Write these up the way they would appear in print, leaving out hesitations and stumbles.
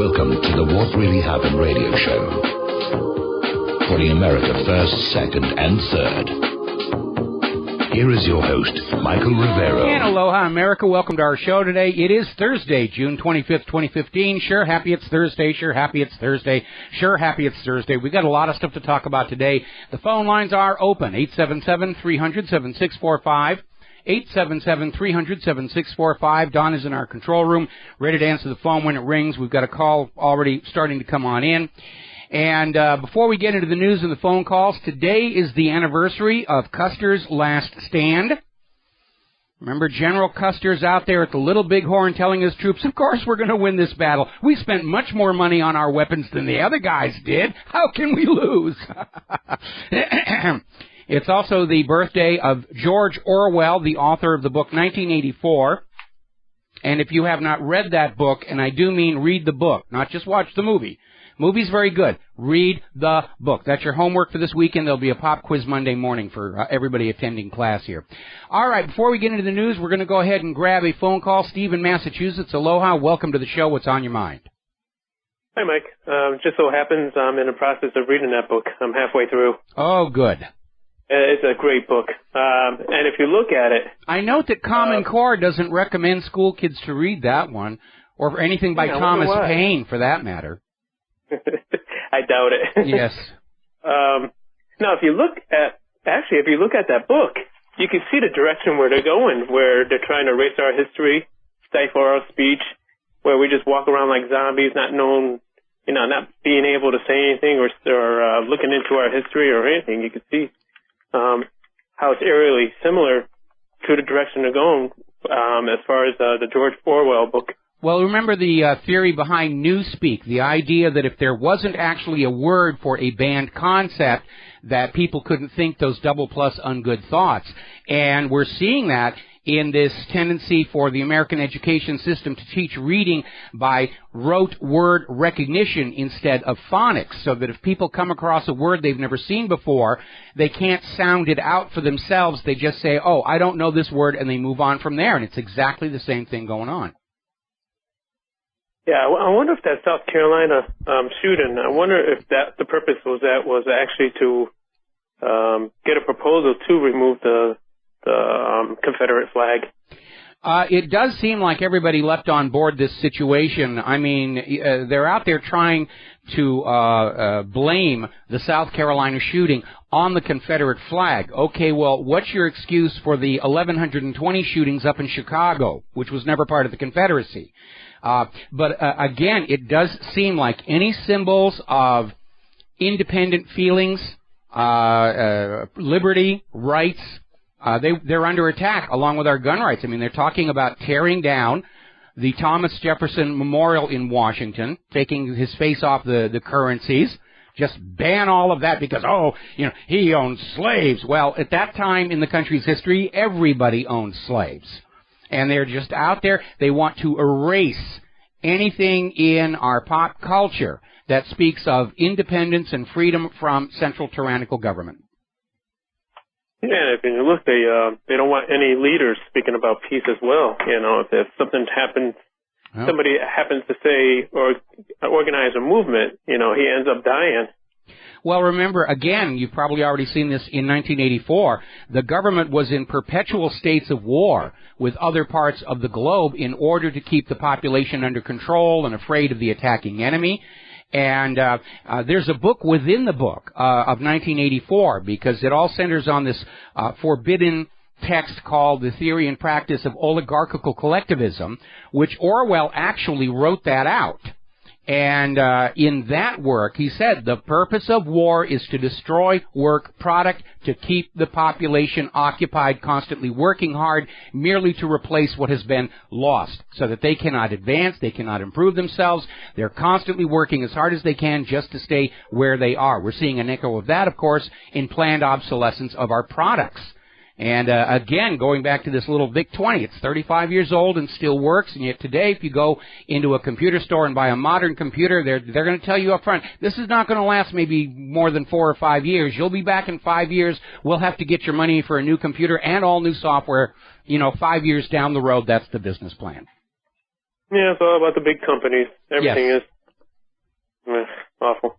Welcome to the What Really Happened radio show. Putting America first, second, and third. Here is your host, Michael Rivero. And aloha, America. Welcome to our show today. It is Thursday, June 25th, 2015. Sure, happy it's Thursday. Sure, happy it's Thursday. Sure, happy it's Thursday. We got a lot of stuff to talk about today. The phone lines are open, 877-300-7645. 877-300-7645. Don is in our control room, ready to answer the phone when it rings. We've got a call already starting to come on in. And before we get into the news and the phone calls, today is the anniversary of Custer's last stand. Remember General Custer's out there at the Little Bighorn telling his troops, of course we're going to win this battle. We spent much more money on our weapons than the other guys did. How can we lose? It's also the birthday of George Orwell, the author of the book 1984. And if you have not read that book, and I do mean read the book, not just watch the movie. Movie's very good. Read the book. That's your homework for this weekend. There'll be a pop quiz Monday morning for everybody attending class here. All right, before we get into the news, we're going to go ahead and grab a phone call. Steve in Massachusetts, aloha. Welcome to the show. What's on your mind? Hi, Mike. Just so happens I'm in the process of reading that book. I'm halfway through. Oh, good. It's a great book. And if you look at it... I note that Common Core doesn't recommend school kids to read that one, or anything by Thomas Paine, for that matter. I doubt it. Yes. Now, if you look at that book, you can see the direction where they're going, where they're trying to erase our history, stifle our speech, where we just walk around like zombies, not being able to say anything or looking into our history or anything. You can see how it's eerily similar to the direction they're going as far as the George Orwell book. Well, remember the theory behind Newspeak, the idea that if there wasn't actually a word for a banned concept, that people couldn't think those double plus ungood thoughts. And we're seeing that in this tendency for the American education system to teach reading by rote word recognition instead of phonics, so that if people come across a word they've never seen before, they can't sound it out for themselves. They just say, oh, I don't know this word, and they move on from there. And it's exactly the same thing going on. Yeah, I wonder if that South Carolina shooting, I wonder if the purpose was actually to get a proposal to remove the Confederate flag. It does seem like everybody left on board this situation. I mean, they're out there trying to blame the South Carolina shooting on the Confederate flag. Okay, well, what's your excuse for the 1,120 shootings up in Chicago, which was never part of the Confederacy? But again, it does seem like any symbols of independent feelings, liberty, rights, they're under attack along with our gun rights. I mean, they're talking about tearing down the Thomas Jefferson Memorial in Washington, taking his face off the currencies, just ban all of that because, he owned slaves. Well, at that time in the country's history, everybody owned slaves. And they're just out there. They want to erase anything in our pop culture that speaks of independence and freedom from central tyrannical government. Yeah, if you look, they don't want any leaders speaking about peace as well. If something happens, somebody happens to say or organize a movement, he ends up dying. Well, remember, again, you've probably already seen this in 1984. The government was in perpetual states of war with other parts of the globe in order to keep the population under control and afraid of the attacking enemy. And there's a book within the book of 1984, because it all centers on this forbidden text called The Theory and Practice of Oligarchical Collectivism, which Orwell actually wrote that out. And in that work, he said the purpose of war is to destroy work product, to keep the population occupied, constantly working hard, merely to replace what has been lost, so that they cannot advance, they cannot improve themselves. They're constantly working as hard as they can just to stay where they are. We're seeing an echo of that, of course, in planned obsolescence of our products. And again, going back to this little VIC-20, it's 35 years old and still works, and yet today, if you go into a computer store and buy a modern computer, they're going to tell you up front, this is not going to last maybe more than 4 or 5 years. You'll be back in 5 years. We'll have to get your money for a new computer and all new software. 5 years down the road, that's the business plan. Yeah, it's all about the big companies. Everything is. Awful.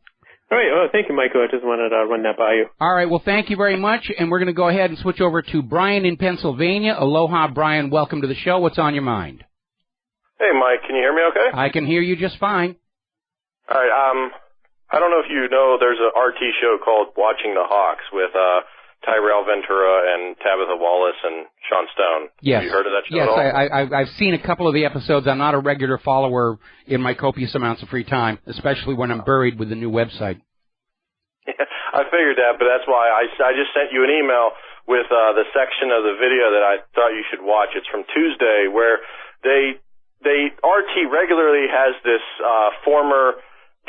All right. Oh, thank you, Michael. I just wanted to run that by you. All right. Well, thank you very much. And we're going to go ahead and switch over to Brian in Pennsylvania. Aloha, Brian. Welcome to the show. What's on your mind? Hey, Mike. Can you hear me okay? I can hear you just fine. All right. I don't know if you know, there's an RT show called Watching the Hawks with Tyrell Ventura and Tabitha Wallace and Sean Stone. Yes. Have you heard of that show yes, at all? I've seen a couple of the episodes. I'm not a regular follower in my copious amounts of free time, especially when I'm buried with the new website. Yeah, I figured that, but that's why I just sent you an email with the section of the video that I thought you should watch. It's from Tuesday, where RT regularly has this former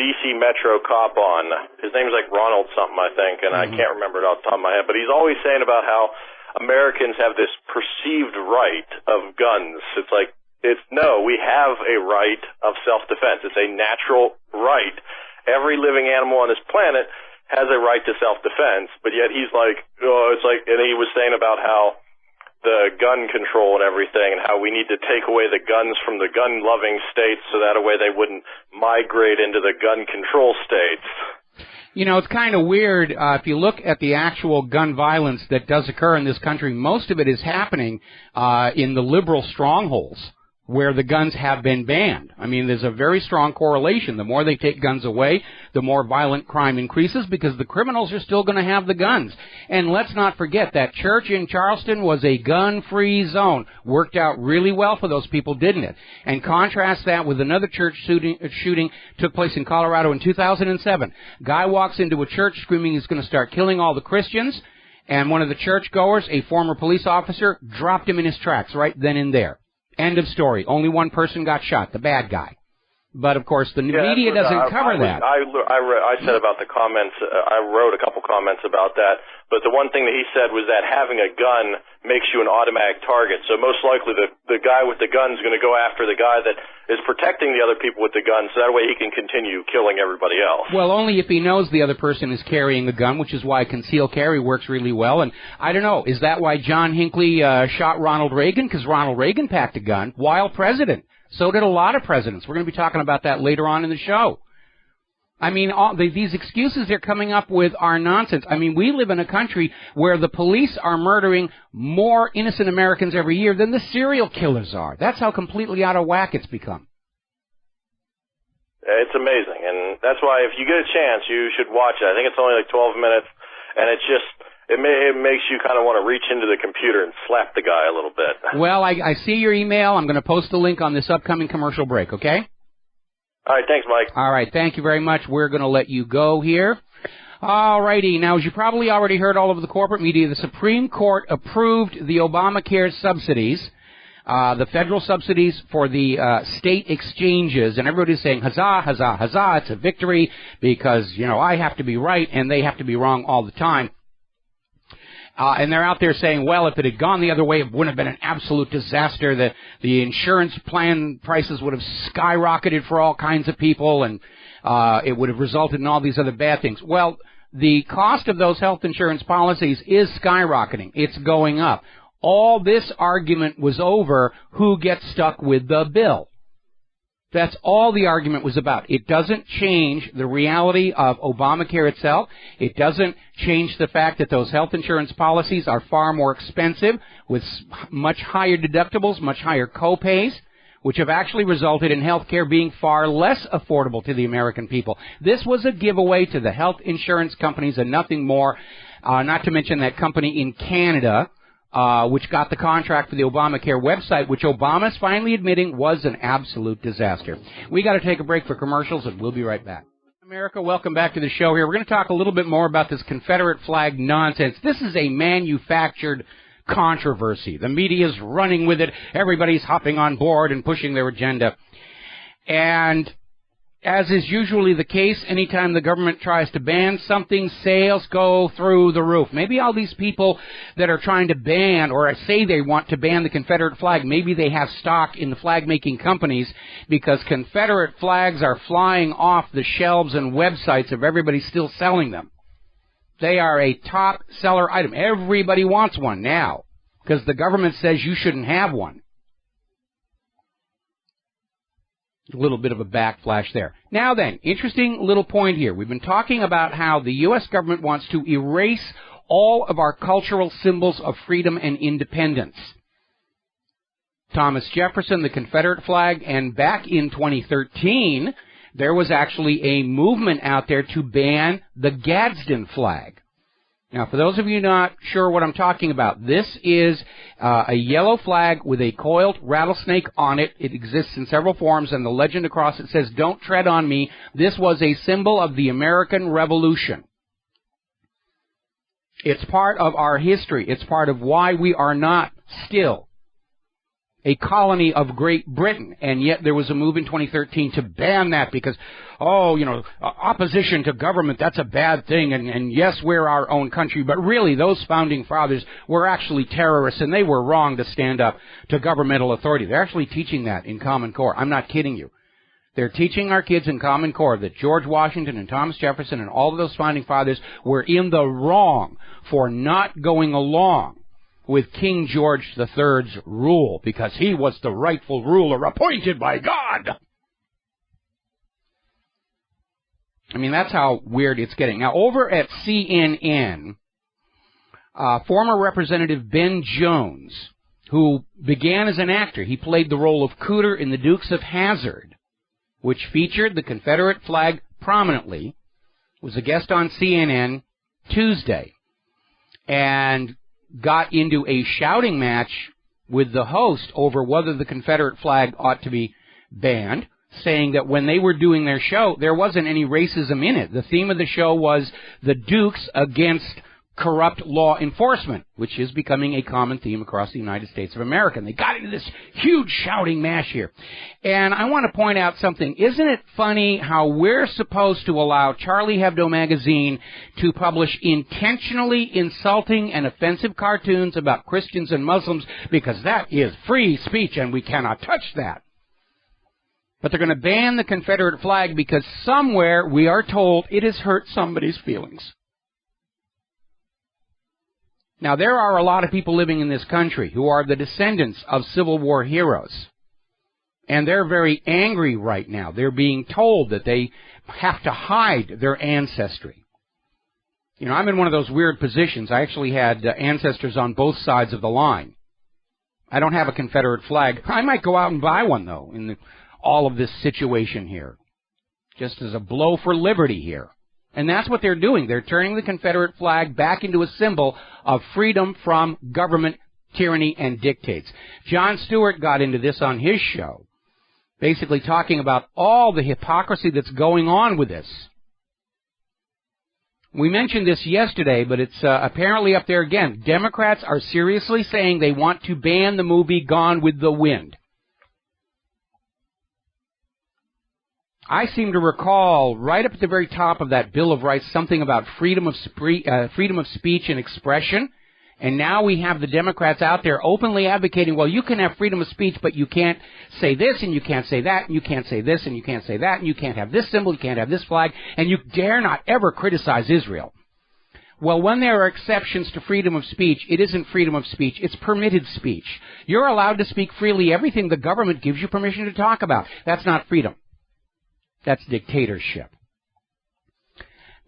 DC Metro cop on. His name's like Ronald something, I think, and I can't remember it off the top of my head, but he's always saying about how Americans have this perceived right of guns. It's like, no, we have a right of self-defense. It's a natural right. Every living animal on this planet has a right to self-defense, but yet he's like, oh, it's like, and he was saying about how the gun control and everything, and how we need to take away the guns from the gun-loving states so that way they wouldn't migrate into the gun control states. You know, it's kind of weird. If you look at the actual gun violence that does occur in this country, most of it is happening in the liberal strongholds where the guns have been banned. I mean, there's a very strong correlation. The more they take guns away, the more violent crime increases because the criminals are still going to have the guns. And let's not forget that church in Charleston was a gun-free zone. Worked out really well for those people, didn't it? And contrast that with another church shooting took place in Colorado in 2007. Guy walks into a church screaming he's going to start killing all the Christians, and one of the churchgoers, a former police officer, dropped him in his tracks right then and there. End of story. Only one person got shot, the bad guy. But, of course, the media doesn't cover that. I said about the comments, I wrote a couple comments about that, but the one thing that he said was that having a gun makes you an automatic target. So most likely the guy with the gun is going to go after the guy that is protecting the other people with the gun, so that way he can continue killing everybody else. Well, only if he knows the other person is carrying a gun, which is why concealed carry works really well. And I don't know, is that why John Hinckley shot Ronald Reagan? Because Ronald Reagan packed a gun while president. So did a lot of presidents. We're going to be talking about that later on in the show. I mean, these excuses they're coming up with are nonsense. I mean, we live in a country where the police are murdering more innocent Americans every year than the serial killers are. That's how completely out of whack it's become. It's amazing, and that's why if you get a chance, you should watch it. I think it's only like 12 minutes, and it's just... It makes you kind of want to reach into the computer and slap the guy a little bit. Well, I see your email. I'm going to post the link on this upcoming commercial break, okay? All right, thanks, Mike. All right, thank you very much. We're going to let you go here. All righty. Now, as you probably already heard all over the corporate media, the Supreme Court approved the Obamacare subsidies, the federal subsidies for the state exchanges, and everybody's saying, huzzah, huzzah, huzzah, it's a victory because, you know, I have to be right and they have to be wrong all the time. And they're out there saying, well, if it had gone the other way, it wouldn't have been an absolute disaster. The insurance plan prices would have skyrocketed for all kinds of people, and it would have resulted in all these other bad things. Well, the cost of those health insurance policies is skyrocketing. It's going up. All this argument was over who gets stuck with the bill. That's all the argument was about. It doesn't change the reality of Obamacare itself. It doesn't change the fact that those health insurance policies are far more expensive with much higher deductibles, much higher co-pays, which have actually resulted in health care being far less affordable to the American people. This was a giveaway to the health insurance companies and nothing more, not to mention that company in Canada, which got the contract for the Obamacare website, which Obama's finally admitting was an absolute disaster. We got to take a break for commercials, and we'll be right back. America, welcome back to the show here. We're going to talk a little bit more about this Confederate flag nonsense. This is a manufactured controversy. The media's running with it. Everybody's hopping on board and pushing their agenda. And as is usually the case, anytime the government tries to ban something, sales go through the roof. Maybe all these people that are trying to ban or say they want to ban the Confederate flag, maybe they have stock in the flag-making companies because Confederate flags are flying off the shelves and websites of everybody still selling them. They are a top seller item. Everybody wants one now because the government says you shouldn't have one. A little bit of a backflash there. Now then, interesting little point here. We've been talking about how the U.S. government wants to erase all of our cultural symbols of freedom and independence. Thomas Jefferson, the Confederate flag, and back in 2013, there was actually a movement out there to ban the Gadsden flag. Now, for those of you not sure what I'm talking about, this is a yellow flag with a coiled rattlesnake on it. It exists in several forms, and the legend across it says, "Don't tread on me." This was a symbol of the American Revolution. It's part of our history. It's part of why we are not still a colony of Great Britain, and yet there was a move in 2013 to ban that because, opposition to government, that's a bad thing, and yes, we're our own country, but really those founding fathers were actually terrorists, and they were wrong to stand up to governmental authority. They're actually teaching that in Common Core. I'm not kidding you. They're teaching our kids in Common Core that George Washington and Thomas Jefferson and all of those founding fathers were in the wrong for not going along with King George III's rule, because he was the rightful ruler appointed by God. I mean, that's how weird it's getting. Now, over at CNN, former Representative Ben Jones, who began as an actor, he played the role of Cooter in The Dukes of Hazzard, which featured the Confederate flag prominently, was a guest on CNN Tuesday, and got into a shouting match with the host over whether the Confederate flag ought to be banned, saying that when they were doing their show, there wasn't any racism in it. The theme of the show was the Dukes against corrupt law enforcement, which is becoming a common theme across the United States of America. And they got into this huge shouting match here. And I want to point out something. Isn't it funny how we're supposed to allow Charlie Hebdo magazine to publish intentionally insulting and offensive cartoons about Christians and Muslims, because that is free speech and we cannot touch that. But they're going to ban the Confederate flag because somewhere we are told it has hurt somebody's feelings. Now, there are a lot of people living in this country who are the descendants of Civil War heroes. And they're very angry right now. They're being told that they have to hide their ancestry. You know, I'm in one of those weird positions. I actually had ancestors on both sides of the line. I don't have a Confederate flag. I might go out and buy one, though, in all of this situation here. Just as a blow for liberty here. And that's what they're doing. They're turning the Confederate flag back into a symbol of freedom from government tyranny and dictates. Jon Stewart got into this on his show, basically talking about all the hypocrisy that's going on with this. We mentioned this yesterday, but it's apparently up there again. Democrats are seriously saying they want to ban the movie Gone with the Wind. I seem to recall right up at the very top of that Bill of Rights something about freedom of speech and expression. And now we have the Democrats out there openly advocating, well, you can have freedom of speech, but you can't say this, and you can't say that, and you can't say this, and you can't say that, and you can't have this symbol, you can't have this flag, and you dare not ever criticize Israel. Well, when there are exceptions to freedom of speech, it isn't freedom of speech, it's permitted speech. You're allowed to speak freely everything the government gives you permission to talk about. That's not freedom. That's dictatorship.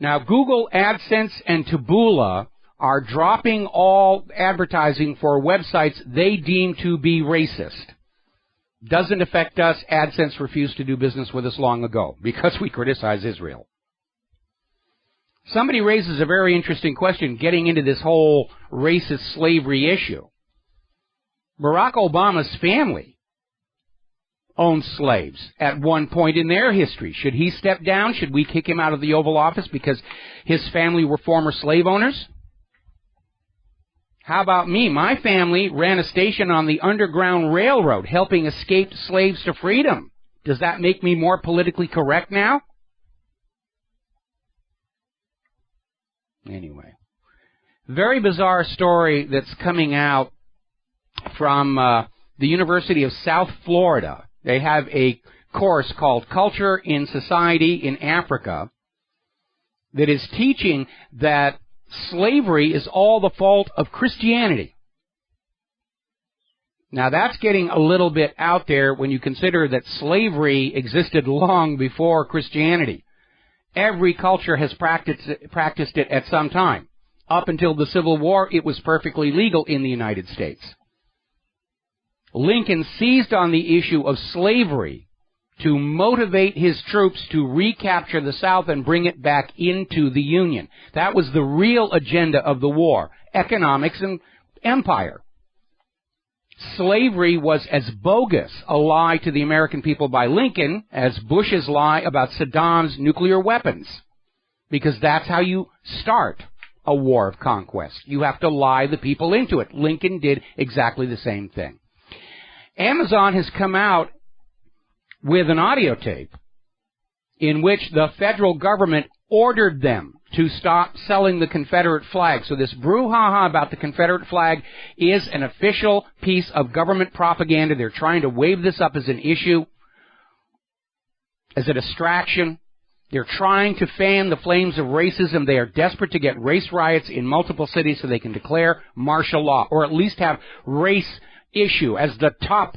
Now, Google, AdSense, and Taboola are dropping all advertising for websites they deem to be racist. Doesn't affect us. AdSense refused to do business with us long ago because we criticize Israel. Somebody raises a very interesting question getting into this whole racist slavery issue. Barack Obama's family owned slaves at one point in their history. Should he step down? Should we kick him out of the Oval Office because his family were former slave owners? How about me? My family ran a station on the Underground Railroad helping escaped slaves to freedom. Does that make me more politically correct now? Anyway, very bizarre story that's coming out from the University of South Florida. They have a course called Culture in Society in Africa that is teaching that slavery is all the fault of Christianity. Now, that's getting a little bit out there when you consider that slavery existed long before Christianity. Every culture has practiced it at some time. Up until the Civil War, it was perfectly legal in the United States. Lincoln seized on the issue of slavery to motivate his troops to recapture the South and bring it back into the Union. That was the real agenda of the war, economics and empire. Slavery was as bogus a lie to the American people by Lincoln as Bush's lie about Saddam's nuclear weapons, because that's how you start a war of conquest. You have to lie the people into it. Lincoln did exactly the same thing. Amazon has come out with an audio tape in which the federal government ordered them to stop selling the Confederate flag. So this brouhaha about the Confederate flag is an official piece of government propaganda. They're trying to wave this up as an issue, as a distraction. They're trying to fan the flames of racism. They are desperate to get race riots in multiple cities so they can declare martial law, or at least have race issue as the top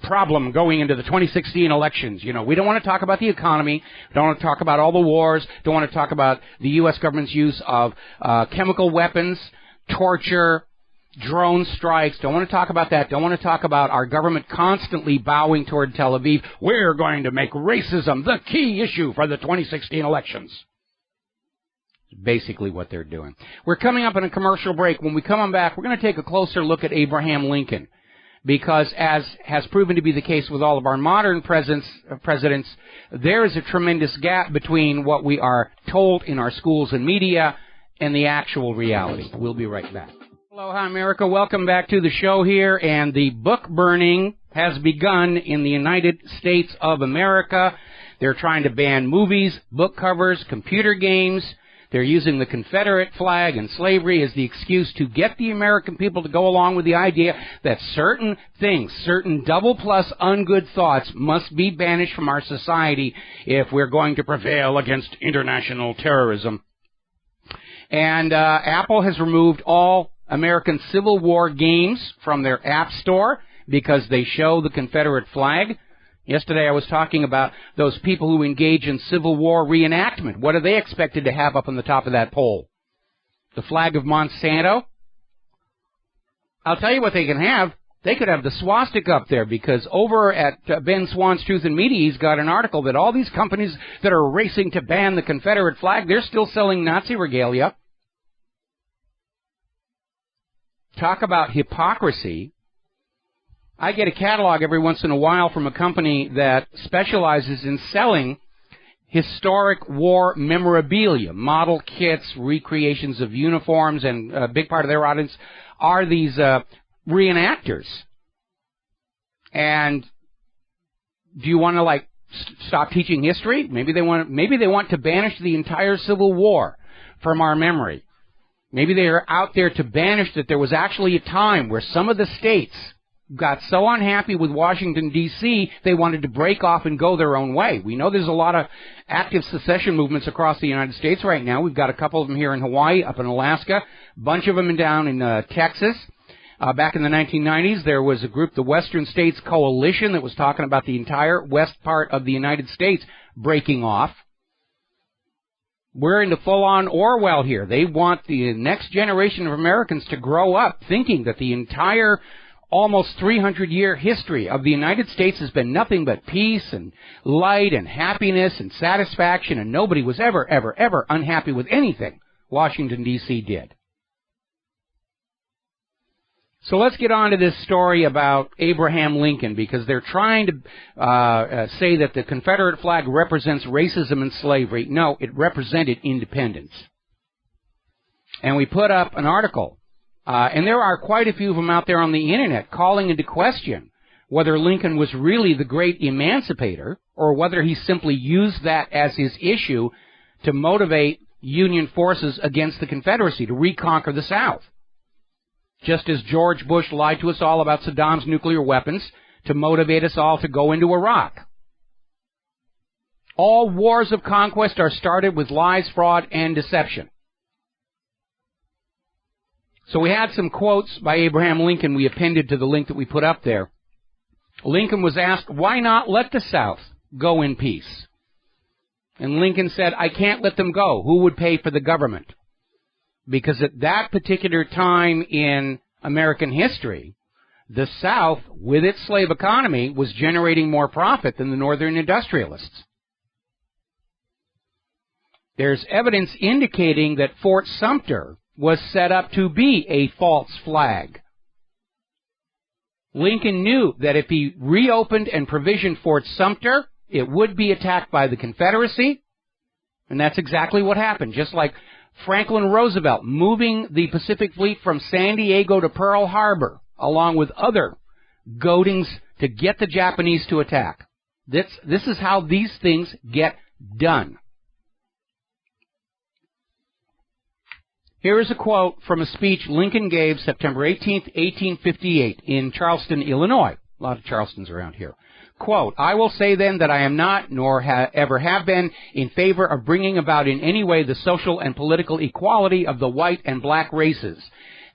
problem going into the 2016 elections. You know, we don't want to talk about the economy, don't want to talk about all the wars, don't want to talk about the U.S. government's use of chemical weapons, torture, drone strikes, don't want to talk about that, don't want to talk about our government constantly bowing toward Tel Aviv. We're going to make racism the key issue for the 2016 elections. Basically what they're doing. We're coming up on a commercial break. When we come back, we're going to take a closer look at Abraham Lincoln, because as has proven to be the case with all of our modern presidents, there is a tremendous gap between what we are told in our schools and media and the actual reality. We'll be right back. Aloha, America. Welcome back to the show here. And the book burning has begun in the United States of America. They're trying to ban movies, book covers, computer games. They're using the Confederate flag and slavery as the excuse to get the American people to go along with the idea that certain things, certain double plus ungood thoughts must be banished from our society if we're going to prevail against international terrorism. And Apple has removed all American Civil War games from their App Store because they show the Confederate flag. Yesterday I was talking about those people who engage in Civil War reenactment. What are they expected to have up on the top of that pole? The flag of Monsanto? I'll tell you what they can have. They could have the swastika up there, because over at Ben Swann's Truth and Media, he's got an article that all these companies that are racing to ban the Confederate flag, they're still selling Nazi regalia. Talk about hypocrisy. I get a catalog every once in a while from a company that specializes in selling historic war memorabilia, model kits, recreations of uniforms, and a big part of their audience are these reenactors. And do you want to stop teaching history? Maybe they want to banish the entire Civil War from our memory. Maybe they are out there to banish that there was actually a time where some of the states got so unhappy with Washington, D.C., they wanted to break off and go their own way. We know there's a lot of active secession movements across the United States right now. We've got a couple of them here in Hawaii, up in Alaska, a bunch of them down in Texas. Back in the 1990s, there was a group, the Western States Coalition, that was talking about the entire west part of the United States breaking off. We're into full-on Orwell here. They want the next generation of Americans to grow up thinking that the entire almost 300-year history of the United States has been nothing but peace and light and happiness and satisfaction, and nobody was ever, ever, ever unhappy with anything Washington, D.C. did. So let's get on to this story about Abraham Lincoln, because they're trying to say that the Confederate flag represents racism and slavery. No, it represented independence. And we put up an article. And there are quite a few of them out there on the Internet calling into question whether Lincoln was really the great emancipator or whether he simply used that as his issue to motivate Union forces against the Confederacy, to reconquer the South. Just as George Bush lied to us all about Saddam's nuclear weapons to motivate us all to go into Iraq. All wars of conquest are started with lies, fraud, and deception. So we had some quotes by Abraham Lincoln we appended to the link that we put up there. Lincoln was asked, why not let the South go in peace? And Lincoln said, I can't let them go. Who would pay for the government? Because at that particular time in American history, the South, with its slave economy, was generating more profit than the Northern industrialists. There's evidence indicating that Fort Sumter was set up to be a false flag. Lincoln knew that if he reopened and provisioned Fort Sumter, it would be attacked by the Confederacy, and that's exactly what happened. Just like Franklin Roosevelt moving the Pacific Fleet from San Diego to Pearl Harbor, along with other goadings to get the Japanese to attack. This is how these things get done. Here is a quote from a speech Lincoln gave September 18th, 1858 in Charleston, Illinois. A lot of Charlestons around here. Quote, I will say then that I am not, nor ever have been, in favor of bringing about in any way the social and political equality of the white and black races.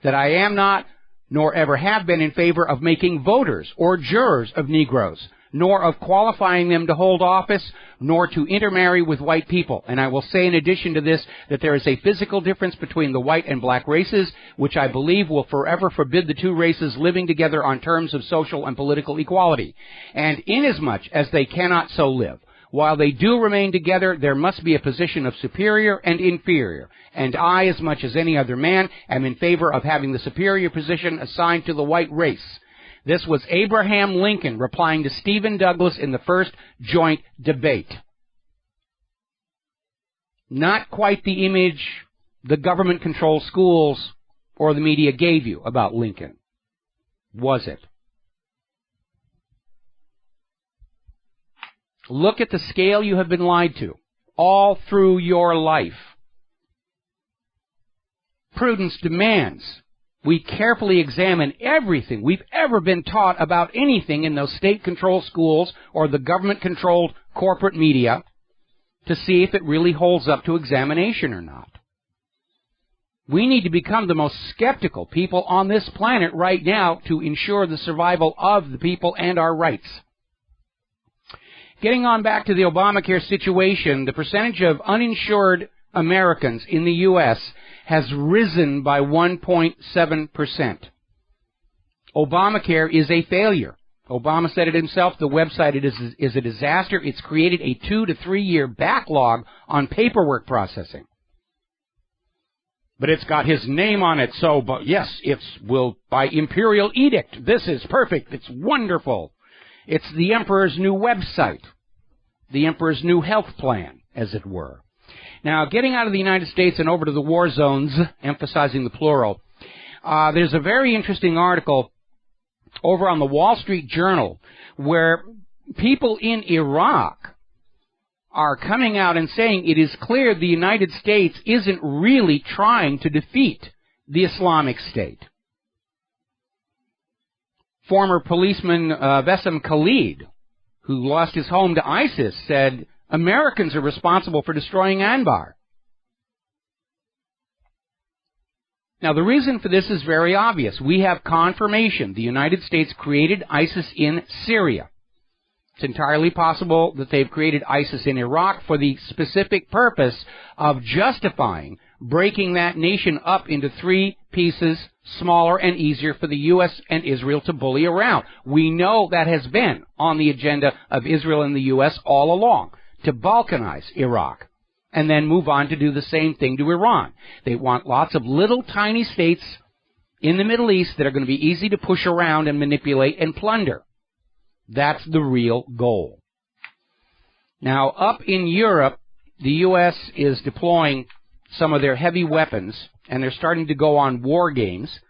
That I am not, nor ever have been in favor of making voters or jurors of Negroes, nor of qualifying them to hold office, nor to intermarry with white people. And I will say in addition to this that there is a physical difference between the white and black races, which I believe will forever forbid the two races living together on terms of social and political equality. And inasmuch as they cannot so live, while they do remain together, there must be a position of superior and inferior. And I, as much as any other man, am in favor of having the superior position assigned to the white race. This was Abraham Lincoln replying to Stephen Douglas in the first joint debate. Not quite the image the government-controlled schools or the media gave you about Lincoln, was it? Look at the scale you have been lied to all through your life. Prudence demands we carefully examine everything we've ever been taught about anything in those state-controlled schools or the government-controlled corporate media to see if it really holds up to examination or not. We need to become the most skeptical people on this planet right now to ensure the survival of the people and our rights. Getting on back to the Obamacare situation, the percentage of uninsured Americans in the U.S. has risen by 1.7%. Obamacare is a failure. Obama said it himself, the website is a disaster. It's created a 2 to 3 year backlog on paperwork processing. But it's got his name on it, so, but yes, will by imperial edict. This is perfect. It's wonderful. It's the emperor's new website. The emperor's new health plan, as it were. Now, getting out of the United States and over to the war zones, emphasizing the plural, there's a very interesting article over on the Wall Street Journal where people in Iraq are coming out and saying it is clear the United States isn't really trying to defeat the Islamic State. Former policeman Vesem Khalid, who lost his home to ISIS, said Americans are responsible for destroying Anbar. Now, the reason for this is very obvious. We have confirmation the United States created ISIS in Syria. It's entirely possible that they've created ISIS in Iraq for the specific purpose of justifying breaking that nation up into 3 pieces, smaller and easier for the U.S. and Israel to bully around. We know that has been on the agenda of Israel and the U.S. all along, to balkanize Iraq and then move on to do the same thing to Iran. They want lots of little tiny states in the Middle East that are going to be easy to push around and manipulate and plunder. That's the real goal. Now, up in Europe, the U.S. is deploying some of their heavy weapons, and they're starting to go on war games.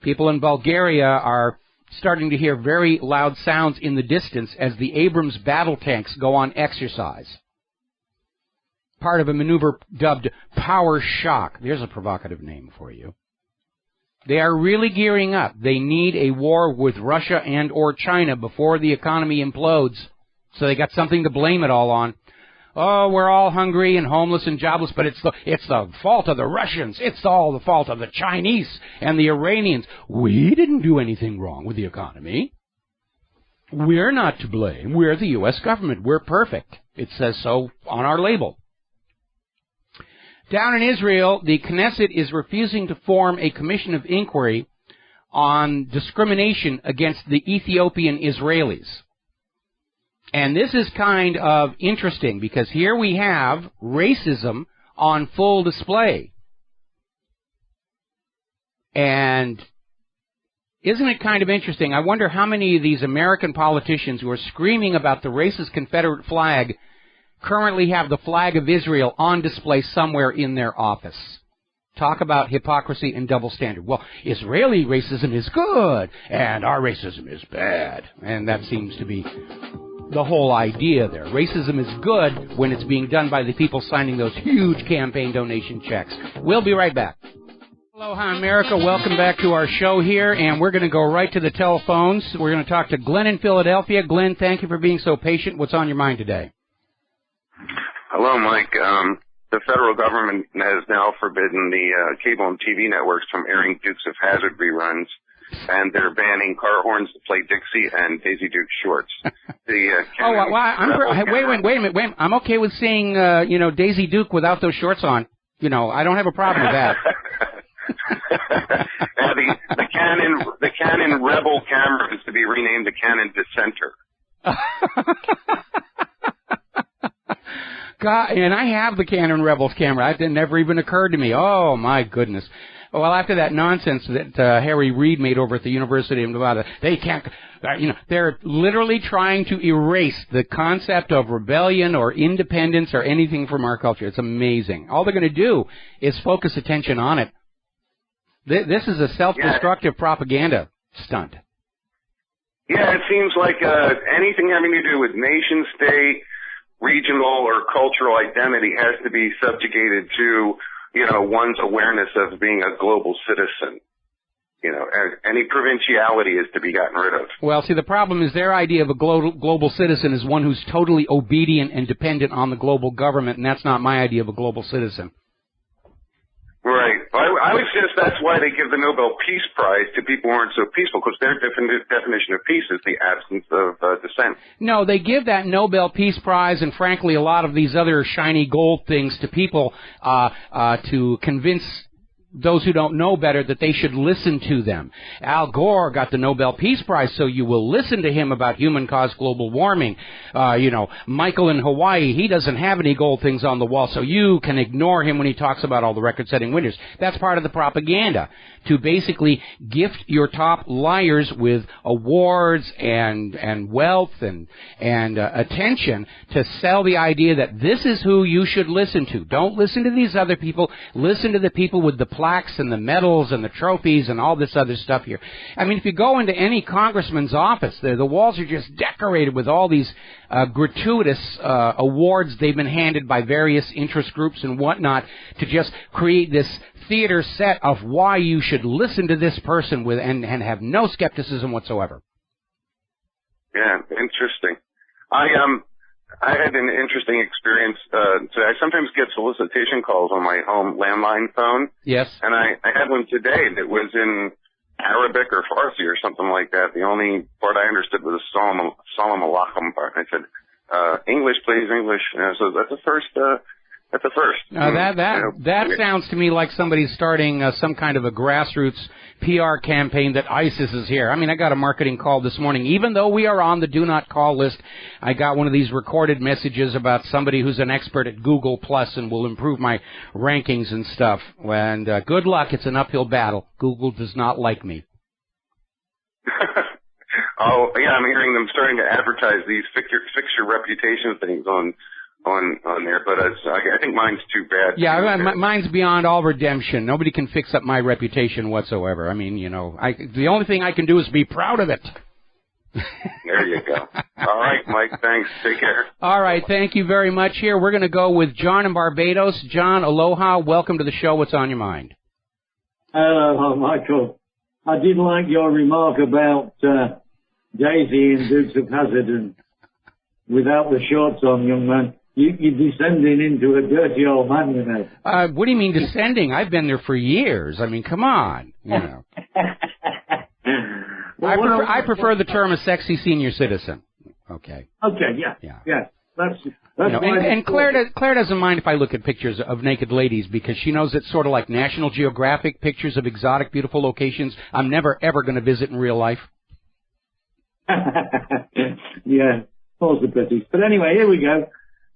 People in Bulgaria are starting to hear very loud sounds in the distance as the Abrams battle tanks go on exercise. Part of a maneuver dubbed Power Shock. There's a provocative name for you. They are really gearing up. They need a war with Russia and or China before the economy implodes, so they got something to blame it all on. oh, we're all hungry and homeless and jobless, but it's the fault of the Russians. It's all the fault of the Chinese and the Iranians. We didn't do anything wrong with the economy. We're not to blame. We're the U.S. government. We're perfect. It says so on our label. Down in Israel, the Knesset is refusing to form a commission of inquiry on discrimination against the Ethiopian Israelis. And this is kind of interesting because here we have racism on full display. And isn't it kind of interesting? I wonder how many of these American politicians who are screaming about the racist Confederate flag currently have the flag of Israel on display somewhere in their office. Talk about hypocrisy and double standard. Well, Israeli racism is good, and our racism is bad. And that seems to be the whole idea there. Racism is good when it's being done by the people signing those huge campaign donation checks. We'll be right back. Aloha, America. Welcome back to our show here, and we're going to go right to the telephones. We're going to talk to Glenn in Philadelphia. Glenn, thank you for being so patient. What's on your mind today? Hello, Mike. The federal government has now forbidden the cable and TV networks from airing Dukes of Hazzard reruns, and they're banning car horns to play Dixie and Daisy Duke shorts. Wait a minute. I'm okay with seeing, Daisy Duke without those shorts on. I don't have a problem with that. The Canon Rebel camera is to be renamed the Canon Dissenter. God, and I have the Canon Rebels camera. That never even occurred to me. Oh, my goodness. Well, after that nonsense that Harry Reid made over at the University of Nevada, they can't, they're literally trying to erase the concept of rebellion or independence or anything from our culture. It's amazing. All they're going to do is focus attention on it. This is a self-destructive propaganda stunt. Yeah, it seems like anything having to do with nation state, regional or cultural identity has to be subjugated to, one's awareness of being a global citizen. Any provinciality is to be gotten rid of. Well, see, the problem is their idea of a global citizen is one who's totally obedient and dependent on the global government, and that's not my idea of a global citizen. Right. I would suggest that's why they give the Nobel Peace Prize to people who aren't so peaceful, because their definition of peace is the absence of dissent. No, they give that Nobel Peace Prize and, frankly, a lot of these other shiny gold things to people to convince those who don't know better that they should listen to them. Al Gore got the Nobel Peace Prize, so you will listen to him about human-caused global warming. Michael in Hawaii, he doesn't have any gold things on the wall, so you can ignore him when he talks about all the record-setting winners. That's part of the propaganda, to basically gift your top liars with awards and wealth and attention to sell the idea that this is who you should listen to. Don't listen to these other people. Listen to the people with the plaques and the medals and the trophies and all this other stuff here. I mean, if you go into any congressman's office, the walls are just decorated with all these gratuitous awards they've been handed by various interest groups and whatnot to just create this theater set of why you should listen to this person with and have no skepticism whatsoever. Yeah, interesting. I had an interesting experience. So I sometimes get solicitation calls on my home landline phone. Yes. And I had one today that was in Arabic or Farsi or something like that. The only part I understood was the Salam Alaikum part. I said, English, please, English. So that's a first. That's a first. That sounds to me like somebody's starting some kind of a grassroots PR campaign that ISIS is here. I mean, I got a marketing call this morning. Even though we are on the do not call list, I got one of these recorded messages about somebody who's an expert at Google Plus and will improve my rankings and stuff. And good luck. It's an uphill battle. Google does not like me. Oh, yeah, I'm hearing them starting to advertise these fix your reputation things on there, but I think mine's too bad. Yeah, mine's beyond all redemption. Nobody can fix up my reputation whatsoever. I mean, the only thing I can do is be proud of it. There you go. All right, Mike, thanks. Take care. All right, thank you very much. Here, we're going to go with John in Barbados. John, aloha. Welcome to the show. What's on your mind? Hello, Michael. I did like your remark about Daisy and Dukes of Hazzard and without the shorts on, young man. You're descending into a dirty old man, you know. What do you mean descending? I've been there for years. I mean, come on. You know. I prefer the term a sexy senior citizen. Okay. Okay, yeah. That's and Claire doesn't mind if I look at pictures of naked ladies because she knows it's sort of like National Geographic pictures of exotic, beautiful locations I'm never, ever going to visit in real life. Yeah, possibilities. But anyway, here we go.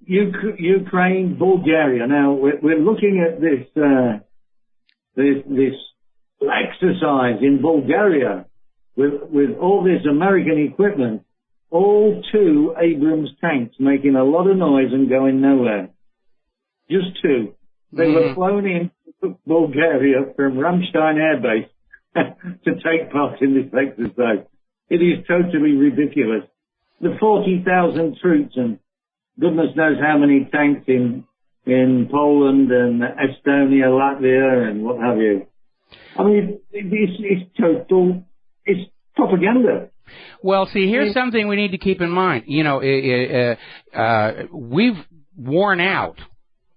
Ukraine, Bulgaria. Now, we're looking at this exercise in Bulgaria with all this American equipment. All 2 Abrams tanks making a lot of noise and going nowhere. Just 2. They were flown in Bulgaria from Ramstein Air Base to take part in this exercise. It is totally ridiculous. The 40,000 troops and goodness knows how many tanks in Poland and Estonia, Latvia and what have you. I mean, it's propaganda. Well, see, here's something we need to keep in mind. You know, we've worn out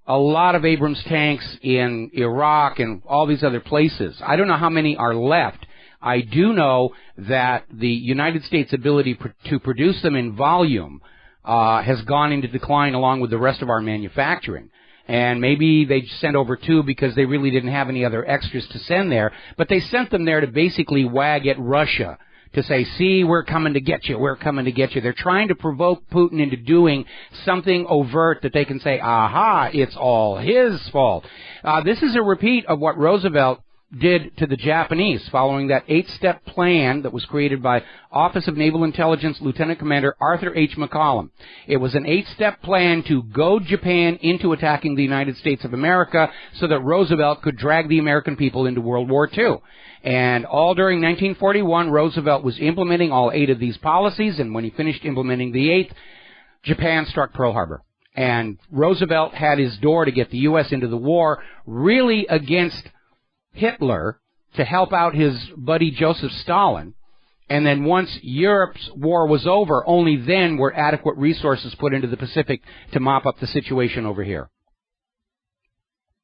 a lot of Abrams tanks in Iraq and all these other places. I don't know how many are left. I do know that the United States' ability to produce them in volume has gone into decline along with the rest of our manufacturing. And maybe they sent over 2 because they really didn't have any other extras to send there. But they sent them there to basically wag at Russia, to say, see, we're coming to get you, we're coming to get you. They're trying to provoke Putin into doing something overt that they can say, aha, it's all his fault. This is a repeat of what Roosevelt did to the Japanese following that 8-step plan that was created by Office of Naval Intelligence Lieutenant Commander Arthur H. McCollum. It was an 8-step plan to goad Japan into attacking the United States of America so that Roosevelt could drag the American people into World War II. And all during 1941, Roosevelt was implementing all 8 of these policies, and when he finished implementing the 8th, Japan struck Pearl Harbor. And Roosevelt had his door to get the U.S. into the war, really against Hitler, to help out his buddy Joseph Stalin. And then once Europe's war was over, only then were adequate resources put into the Pacific to mop up the situation over here.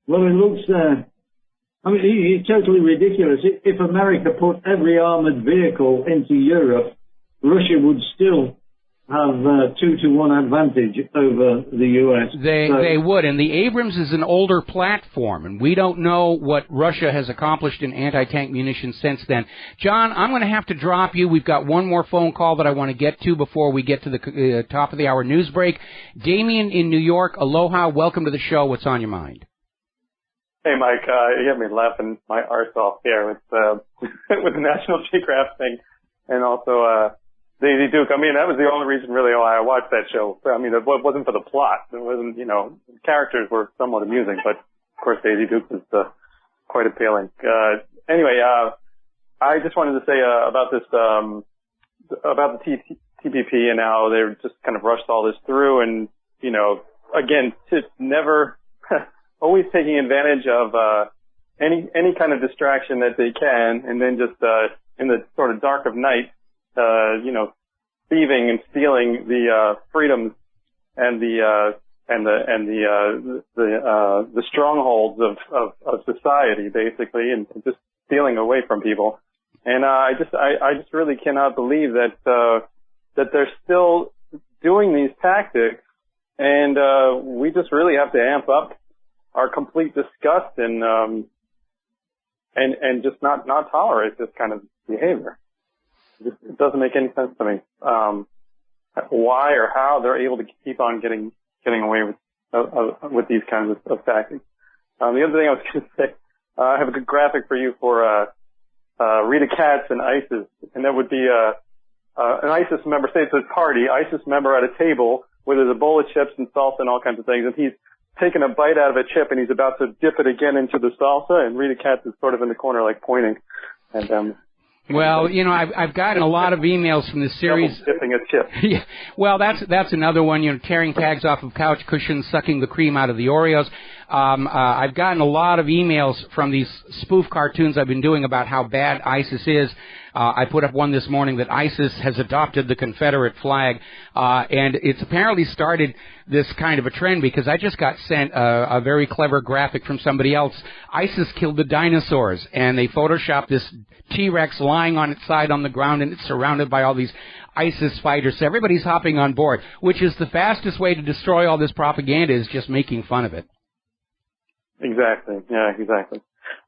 Well, it looks... I mean, it's totally ridiculous. If America put every armored vehicle into Europe, Russia would still have 2-to-1 advantage over the U.S. They would, and the Abrams is an older platform, and we don't know what Russia has accomplished in anti-tank munitions since then. John, I'm going to have to drop you. We've got one more phone call that I want to get to before we get to the top of the hour news break. Damien in New York, aloha, welcome to the show. What's on your mind? Hey, Mike, you have me laughing my arse off here with the National Geographic thing, and also Daisy Duke. I mean, that was the only reason really why I watched that show. I mean, it wasn't for the plot. It wasn't, characters were somewhat amusing, but of course Daisy Duke was quite appealing. Anyway, I just wanted to say about this, about the TPP and how they just kind of rushed all this through, and again, just never. Always taking advantage of any kind of distraction that they can, and then just in the sort of dark of night, thieving and stealing the freedoms and the strongholds of society, basically, and just stealing away from people. And I just really cannot believe that they're still doing these tactics, and we just really have to amp up our complete disgust and just not tolerate this kind of behavior. It doesn't make any sense to me. Why or how they're able to keep on getting away with these kinds of tactics. The other thing I was going to say, I have a good graphic for you for Rita Katz and ISIS, and that would be an ISIS member. Say it's a party, ISIS member at a table where there's a bowl of chips and salsa and all kinds of things, and he's taking a bite out of a chip and he's about to dip it again into the salsa, and Rita Katz is sort of in the corner, like pointing. And well, I've gotten a lot of emails from this series. Dipping a chip. Yeah. Well, that's another one. Tearing tags off of couch cushions, sucking the cream out of the Oreos. I've gotten a lot of emails from these spoof cartoons I've been doing about how bad ISIS is. I put up one this morning that ISIS has adopted the Confederate flag, and it's apparently started this kind of a trend because I just got sent a very clever graphic from somebody else. ISIS killed the dinosaurs, and they photoshopped this T-Rex lying on its side on the ground, and it's surrounded by all these ISIS fighters. So everybody's hopping on board, which is the fastest way to destroy all this propaganda, is just making fun of it. Exactly. Yeah, exactly.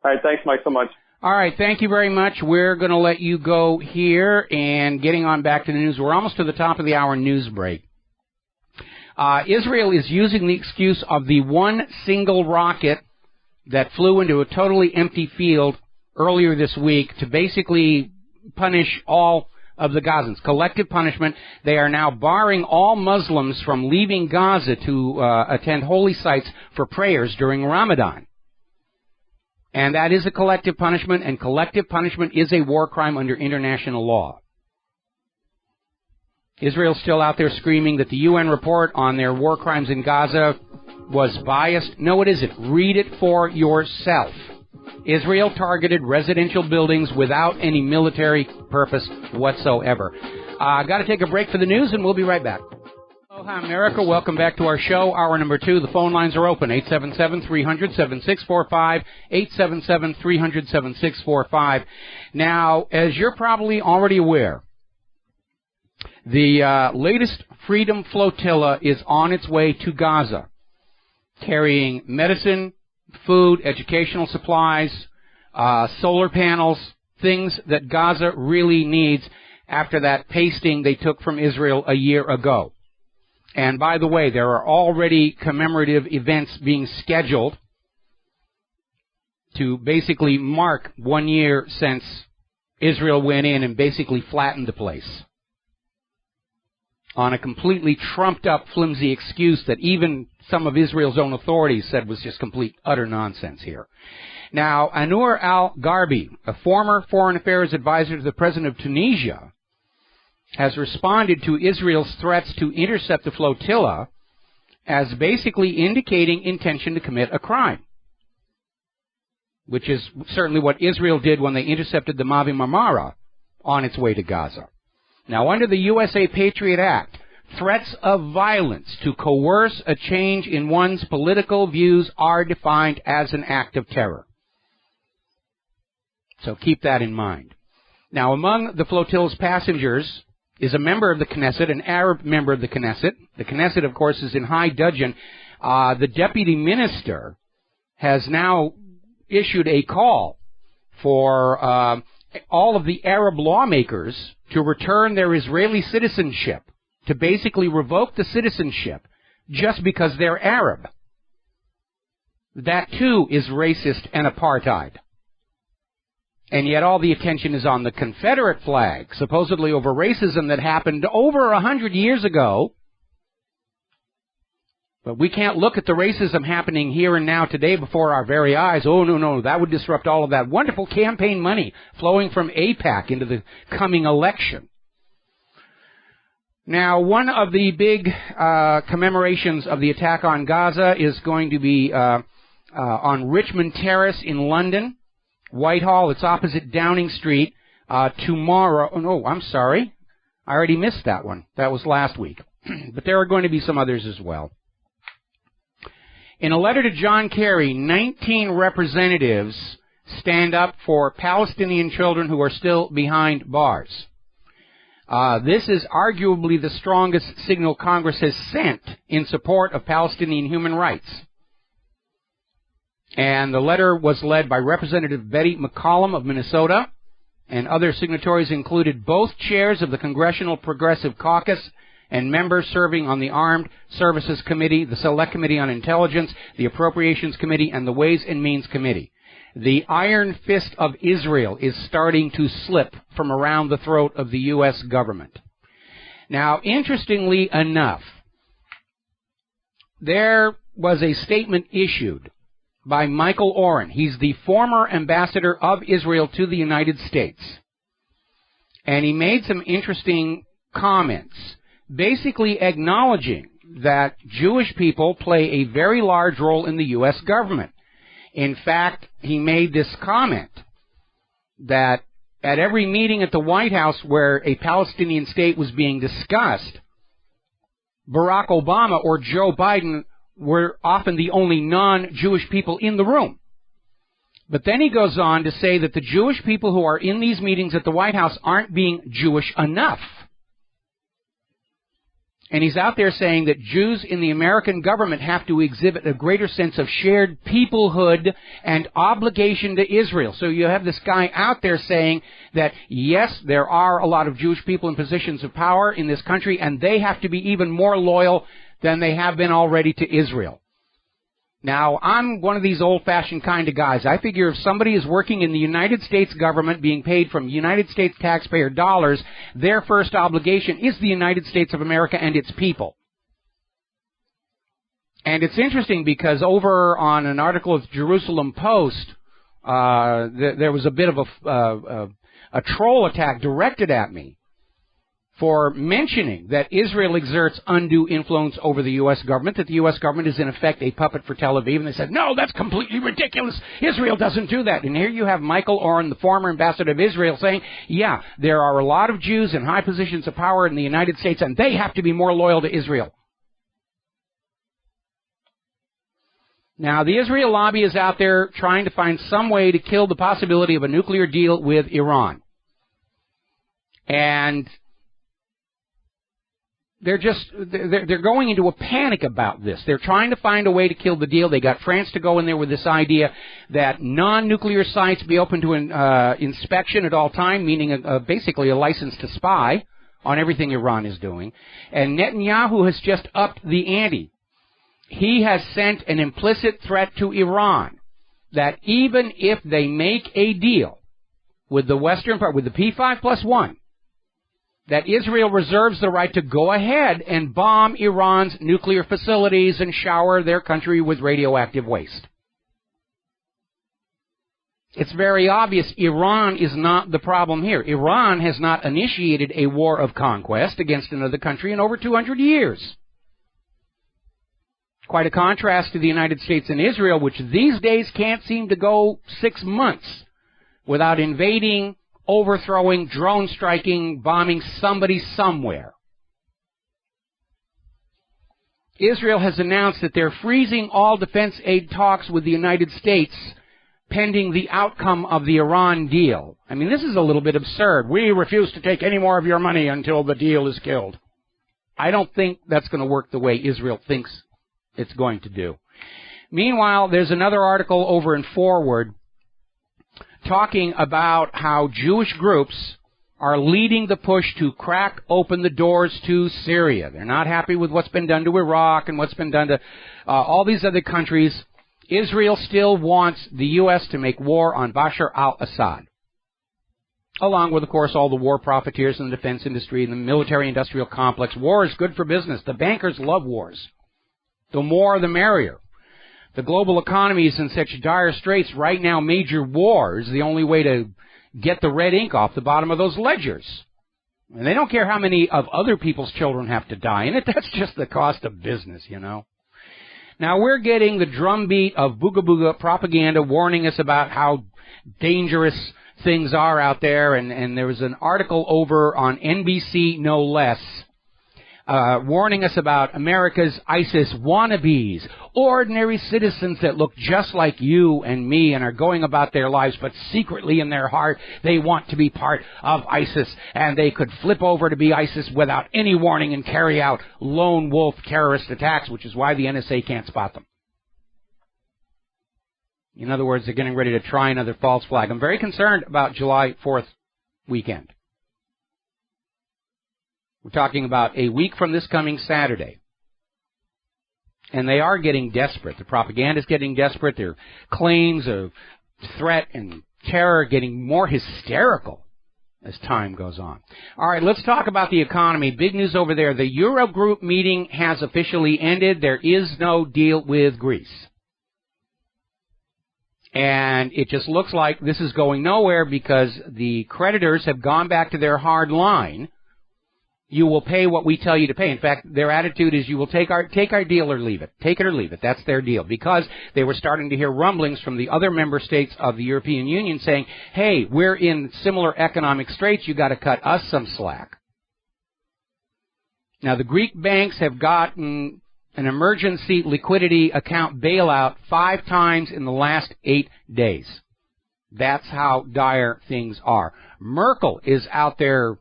All right. Thanks, Mike, so much. All right. Thank you very much. We're going to let you go here, and getting on back to the news. We're almost to the top of the hour news break. Israel is using the excuse of the one single rocket that flew into a totally empty field earlier this week to basically punish all of the Gazans. Collective punishment. They are now barring all Muslims from leaving Gaza to attend holy sites for prayers during Ramadan. And that is a collective punishment, and collective punishment is a war crime under international law. Israel's still out there screaming that the UN report on their war crimes in Gaza was biased. No, it isn't. Read it for yourself. Israel targeted residential buildings without any military purpose whatsoever. Got to take a break for the news, and we'll be right back. Aloha, America. Welcome back to our show. Hour number 2. The phone lines are open. 877-300-7645. 877-300-7645. Now, as you're probably already aware, the latest Freedom Flotilla is on its way to Gaza, carrying medicine, food, educational supplies, solar panels, things that Gaza really needs after that pasting they took from Israel a year ago. And by the way, there are already commemorative events being scheduled to basically mark 1 year since Israel went in and basically flattened the place on a completely trumped-up, flimsy excuse that even some of Israel's own authorities said was just complete, utter nonsense here. Now, Anur al-Garbi, a former foreign affairs advisor to the president of Tunisia, has responded to Israel's threats to intercept the flotilla as basically indicating intention to commit a crime, which is certainly what Israel did when they intercepted the Mavi Marmara on its way to Gaza. Now, under the USA Patriot Act, threats of violence to coerce a change in one's political views are defined as an act of terror. So keep that in mind. Now, among the flotilla's passengers is a member of the Knesset, an Arab member of the Knesset. The Knesset, of course, is in high dudgeon. The deputy minister has now issued a call for all of the Arab lawmakers to return their Israeli citizenship, to basically revoke the citizenship just because they're Arab. That, too, is racist and apartheid. And yet all the attention is on the Confederate flag, supposedly over racism that happened over 100 years ago. But we can't look at the racism happening here and now today before our very eyes. Oh, no, that would disrupt all of that wonderful campaign money flowing from AIPAC into the coming election. Now, one of the big commemorations of the attack on Gaza is going to be on Richmond Terrace in London, Whitehall. It's opposite Downing Street tomorrow. Oh, no, I'm sorry. I already missed that one. That was last week. But there are going to be some others as well. In a letter to John Kerry, 19 representatives stand up for Palestinian children who are still behind bars. This is arguably the strongest signal Congress has sent in support of Palestinian human rights. And the letter was led by Representative Betty McCollum of Minnesota, and other signatories included both chairs of the Congressional Progressive Caucus and members serving on the Armed Services Committee, the Select Committee on Intelligence, the Appropriations Committee, and the Ways and Means Committee. The iron fist of Israel is starting to slip from around the throat of the U.S. government. Now, interestingly enough, there was a statement issued by Michael Oren. He's the former ambassador of Israel to the United States. And he made some interesting comments, basically acknowledging that Jewish people play a very large role in the U.S. government. In fact, he made this comment that at every meeting at the White House where a Palestinian state was being discussed, Barack Obama or Joe Biden were often the only non-Jewish people in the room. But then he goes on to say that the Jewish people who are in these meetings at the White House aren't being Jewish enough. And he's out there saying that Jews in the American government have to exhibit a greater sense of shared peoplehood and obligation to Israel. So you have this guy out there saying that, yes, there are a lot of Jewish people in positions of power in this country, and they have to be even more loyal than they have been already to Israel. Now, I'm one of these old-fashioned kind of guys. I figure if somebody is working in the United States government, being paid from United States taxpayer dollars, their first obligation is the United States of America and its people. And it's interesting because over on an article of Jerusalem Post, there was a bit of a troll attack directed at me for mentioning that Israel exerts undue influence over the U.S. government, that the U.S. government is in effect a puppet for Tel Aviv. And they said, no, that's completely ridiculous. Israel doesn't do that. And here you have Michael Oren, the former ambassador of Israel, saying, yeah, there are a lot of Jews in high positions of power in the United States, and they have to be more loyal to Israel. Now, the Israel lobby is out there trying to find some way to kill the possibility of a nuclear deal with Iran. And they're going into a panic about this. They're trying to find a way to kill the deal. They got France to go in there with this idea that non-nuclear sites be open to inspection at all time, meaning basically a license to spy on everything Iran is doing. And Netanyahu has just upped the ante. He has sent an implicit threat to Iran that even if they make a deal with the Western part, with the P5+1, that Israel reserves the right to go ahead and bomb Iran's nuclear facilities and shower their country with radioactive waste. It's very obvious Iran is not the problem here. Iran has not initiated a war of conquest against another country in over 200 years. Quite a contrast to the United States and Israel, which these days can't seem to go 6 months without invading, overthrowing, drone striking, bombing somebody somewhere. Israel has announced that they're freezing all defense aid talks with the United States pending the outcome of the Iran deal. I mean, this is a little bit absurd. We refuse to take any more of your money until the deal is killed. I don't think that's going to work the way Israel thinks it's going to do. Meanwhile, there's another article over in Forward talking about how Jewish groups are leading the push to crack open the doors to Syria. They're not happy with what's been done to Iraq and what's been done to all these other countries. Israel still wants the U.S. to make war on Bashar al-Assad, along with, of course, all the war profiteers in the defense industry and the military-industrial complex. War is good for business. The bankers love wars. The more, the merrier. The global economy is in such dire straits right now, major war is the only way to get the red ink off the bottom of those ledgers. And they don't care how many of other people's children have to die in it. That's just the cost of business, you know. Now, we're getting the drumbeat of booga-booga propaganda warning us about how dangerous things are out there. And there was an article over on NBC, no less, warning us about America's ISIS wannabes, ordinary citizens that look just like you and me and are going about their lives, but secretly in their heart they want to be part of ISIS, and they could flip over to be ISIS without any warning and carry out lone wolf terrorist attacks, which is why the NSA can't spot them. In other words, they're getting ready to try another false flag. I'm very concerned about July 4th weekend. We're talking about a week from this coming Saturday. And they are getting desperate. The propaganda is getting desperate. Their claims of threat and terror are getting more hysterical as time goes on. All right, let's talk about the economy. Big news over there. The Eurogroup meeting has officially ended. There is no deal with Greece. And it just looks like this is going nowhere because the creditors have gone back to their hard line You will pay what we tell you to pay. In fact, their attitude is you will take our deal or leave it. Take it or leave it. That's their deal. Because they were starting to hear rumblings from the other member states of the European Union saying, hey, we're in similar economic straits. You got to cut us some slack. Now, the Greek banks have gotten an emergency liquidity account bailout 5 times in the last 8 days. That's how dire things are. Merkel is out there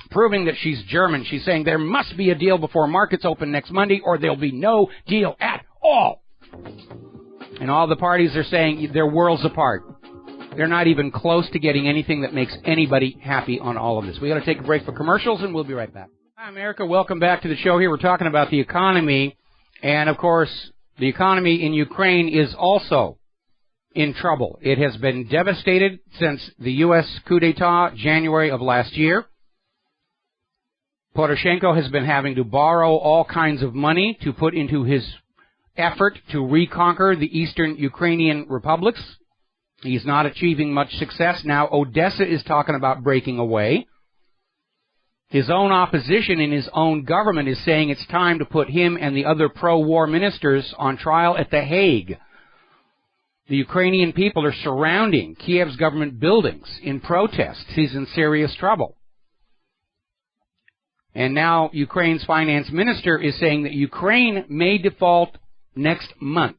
proving that she's German. She's saying there must be a deal before markets open next Monday or there'll be no deal at all. And all the parties are saying they're worlds apart. They're not even close to getting anything that makes anybody happy on all of this. We've got to take a break for commercials, and we'll be right back. Hi, America. Welcome back to the show here. We're talking about the economy. And, of course, the economy in Ukraine is also in trouble. It has been devastated since the U.S. coup d'etat January of last year. Poroshenko has been having to borrow all kinds of money to put into his effort to reconquer the eastern Ukrainian republics. He's not achieving much success. Now Odessa is talking about breaking away. His own opposition in his own government is saying it's time to put him and the other pro-war ministers on trial at The Hague. The Ukrainian people are surrounding Kiev's government buildings in protest. He's in serious trouble. And now Ukraine's finance minister is saying that Ukraine may default next month.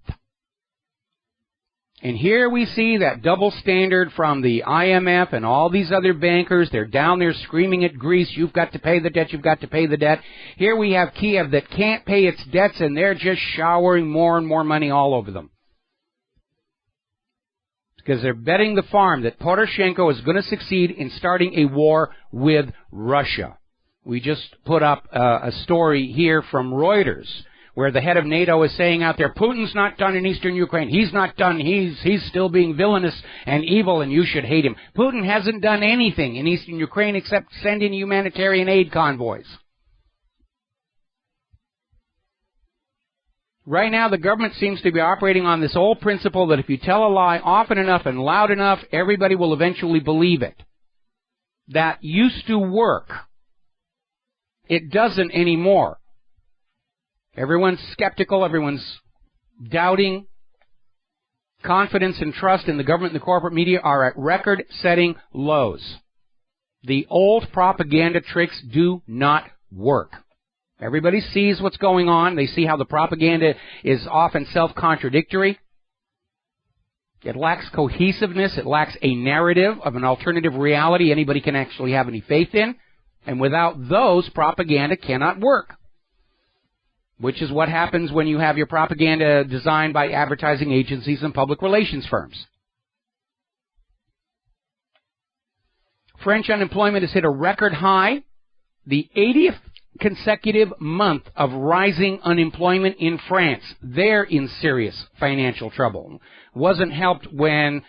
And here we see that double standard from the IMF and all these other bankers. They're down there screaming at Greece, you've got to pay the debt, you've got to pay the debt. Here we have Kiev that can't pay its debts, and they're just showering more and more money all over them. Because they're betting the farm that Poroshenko is going to succeed in starting a war with Russia. We just put up a story here from Reuters where the head of NATO is saying out there, Putin's not done in eastern Ukraine. He's not done. He's still being villainous and evil, and you should hate him. Putin hasn't done anything in eastern Ukraine except send in humanitarian aid convoys. Right now, the government seems to be operating on this old principle that if you tell a lie often enough and loud enough, everybody will eventually believe it. That used to work. It doesn't anymore. Everyone's skeptical. Everyone's doubting. Confidence and trust in the government and the corporate media are at record-setting lows. The old propaganda tricks do not work. Everybody sees what's going on. They see how the propaganda is often self-contradictory. It lacks cohesiveness. It lacks a narrative of an alternative reality anybody can actually have any faith in. And without those, propaganda cannot work. Which is what happens when you have your propaganda designed by advertising agencies and public relations firms. French unemployment has hit a record high. The 80th consecutive month of rising unemployment in France. They're in serious financial trouble. Wasn't helped when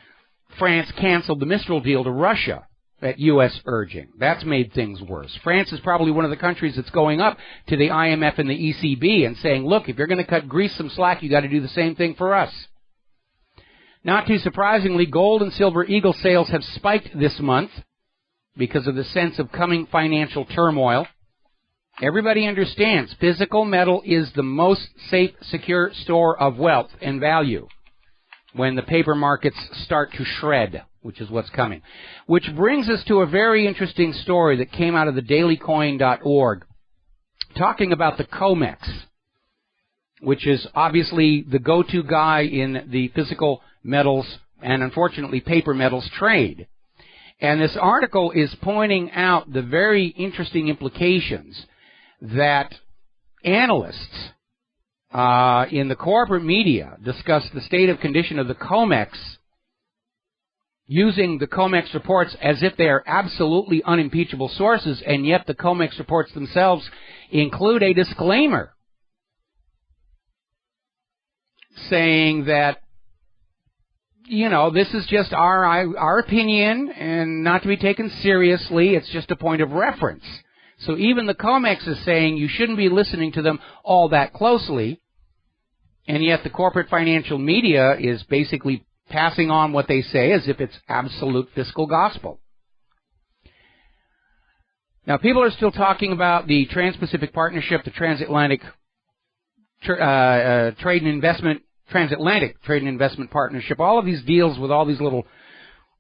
France canceled the Mistral deal to Russia at U.S. urging. That's made things worse. France is probably one of the countries that's going up to the IMF and the ECB and saying, look, if you're going to cut Greece some slack, you got to do the same thing for us. Not too surprisingly, gold and silver eagle sales have spiked this month because of the sense of coming financial turmoil. Everybody understands physical metal is the most safe, secure store of wealth and value when the paper markets start to shred, which is what's coming. Which brings us to a very interesting story that came out of the dailycoin.org, talking about the COMEX, which is obviously the go-to guy in the physical metals and, unfortunately, paper metals trade. And this article is pointing out the very interesting implications that analysts in the corporate media discuss the state of condition of the COMEX, using the COMEX reports as if they are absolutely unimpeachable sources, and yet the COMEX reports themselves include a disclaimer saying that, you know, this is just our opinion and not to be taken seriously. It's just a point of reference. So even the COMEX is saying you shouldn't be listening to them all that closely, and yet the corporate financial media is basically passing on what they say as if it's absolute fiscal gospel. Now, people are still talking about the Trans-Pacific Partnership, the Transatlantic Trade and Investment, Transatlantic Trade and Investment Partnership, all of these deals with all these little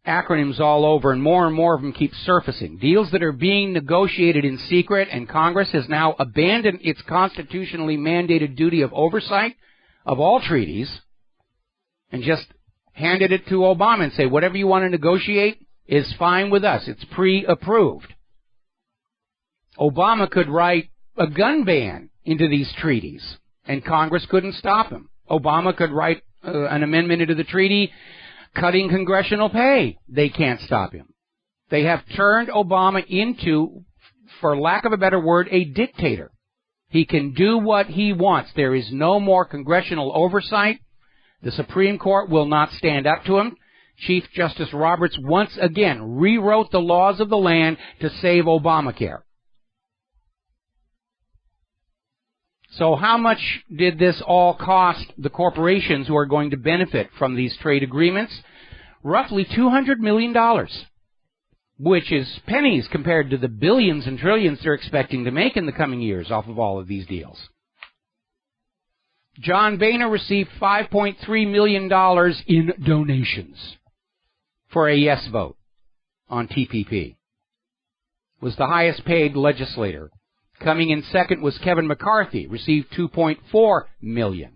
acronyms all over, and more of them keep surfacing. Deals that are being negotiated in secret, and Congress has now abandoned its constitutionally mandated duty of oversight of all treaties and just handed it to Obama and say, whatever you want to negotiate is fine with us. It's pre-approved. Obama could write a gun ban into these treaties, and Congress couldn't stop him. Obama could write an amendment into the treaty cutting congressional pay. They can't stop him. They have turned Obama into, for lack of a better word, a dictator. He can do what he wants. There is no more congressional oversight. The Supreme Court will not stand up to him. Chief Justice Roberts once again rewrote the laws of the land to save Obamacare. So how much did this all cost the corporations who are going to benefit from these trade agreements? Roughly $200 million, which is pennies compared to the billions and trillions they're expecting to make in the coming years off of all of these deals. John Boehner received $5.3 million in donations for a yes vote on TPP. Was the highest paid legislator. Coming in second was Kevin McCarthy, received $2.4 million.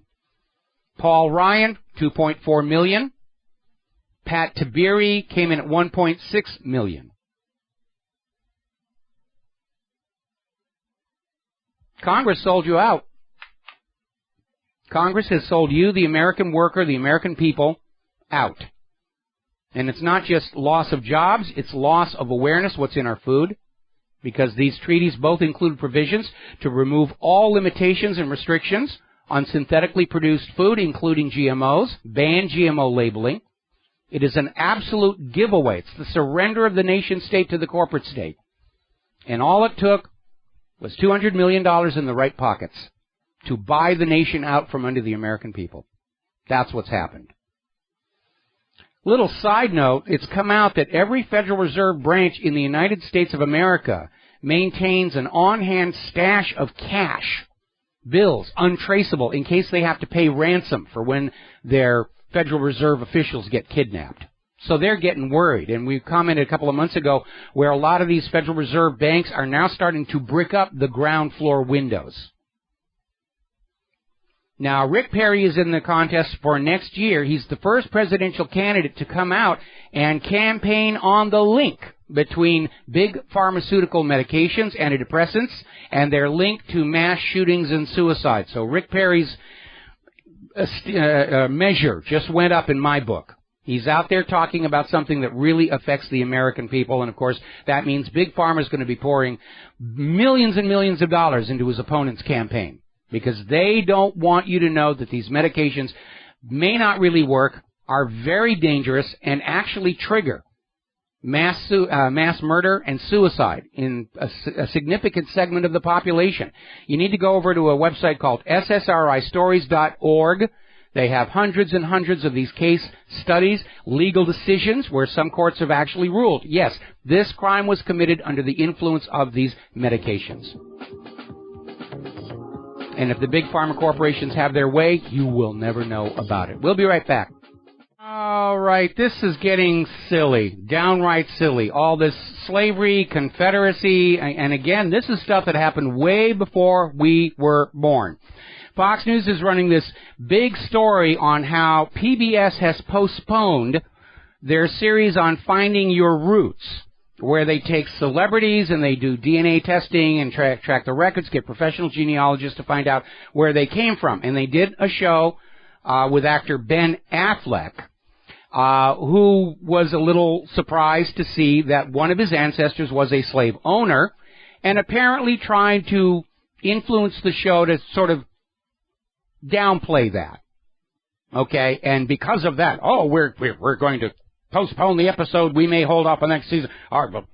Paul Ryan, $2.4 million. Pat Tiberi came in at $1.6 million. Congress sold you out. Congress has sold you, the American worker, the American people, out. And it's not just loss of jobs, it's loss of awareness what's in our food, because these treaties both include provisions to remove all limitations and restrictions on synthetically produced food, including GMOs, ban GMO labeling. It is an absolute giveaway. It's the surrender of the nation state to the corporate state. And all it took was $200 million in the right pockets to buy the nation out from under the American people. That's what's happened. Little side note, it's come out that every Federal Reserve branch in the United States of America maintains an on-hand stash of cash, bills, untraceable, in case they have to pay ransom for when their Federal Reserve officials get kidnapped. So they're getting worried. And we commented a couple of months ago where a lot of these Federal Reserve banks are now starting to brick up the ground floor windows. Now, Rick Perry is in the contest for next year. He's the first presidential candidate to come out and campaign on the link between big pharmaceutical medications, antidepressants, and their link to mass shootings and suicide. So Rick Perry's measure just went up in my book. He's out there talking about something that really affects the American people, and of course that means Big Pharma is going to be pouring millions and millions of dollars into his opponent's campaign, because they don't want you to know that these medications may not really work, are very dangerous, and actually trigger mass murder and suicide in a significant segment of the population. You need to go over to a website called ssristories.org. They have hundreds and hundreds of these case studies, legal decisions where some courts have actually ruled, yes, this crime was committed under the influence of these medications. And if the big pharma corporations have their way, you will never know about it. We'll be right back. All right, this is getting silly, downright silly. All this slavery, Confederacy, and again, this is stuff that happened way before we were born. Fox News is running this big story on how PBS has postponed their series on Finding Your Roots, where they take celebrities and they do DNA testing and track the records, get professional genealogists to find out where they came from. And they did a show with actor Ben Affleck, who was a little surprised to see that one of his ancestors was a slave owner, and apparently tried to influence the show to sort of downplay that. Okay, and because of that, we're going to postpone the episode. We may hold off on next season. All right, well,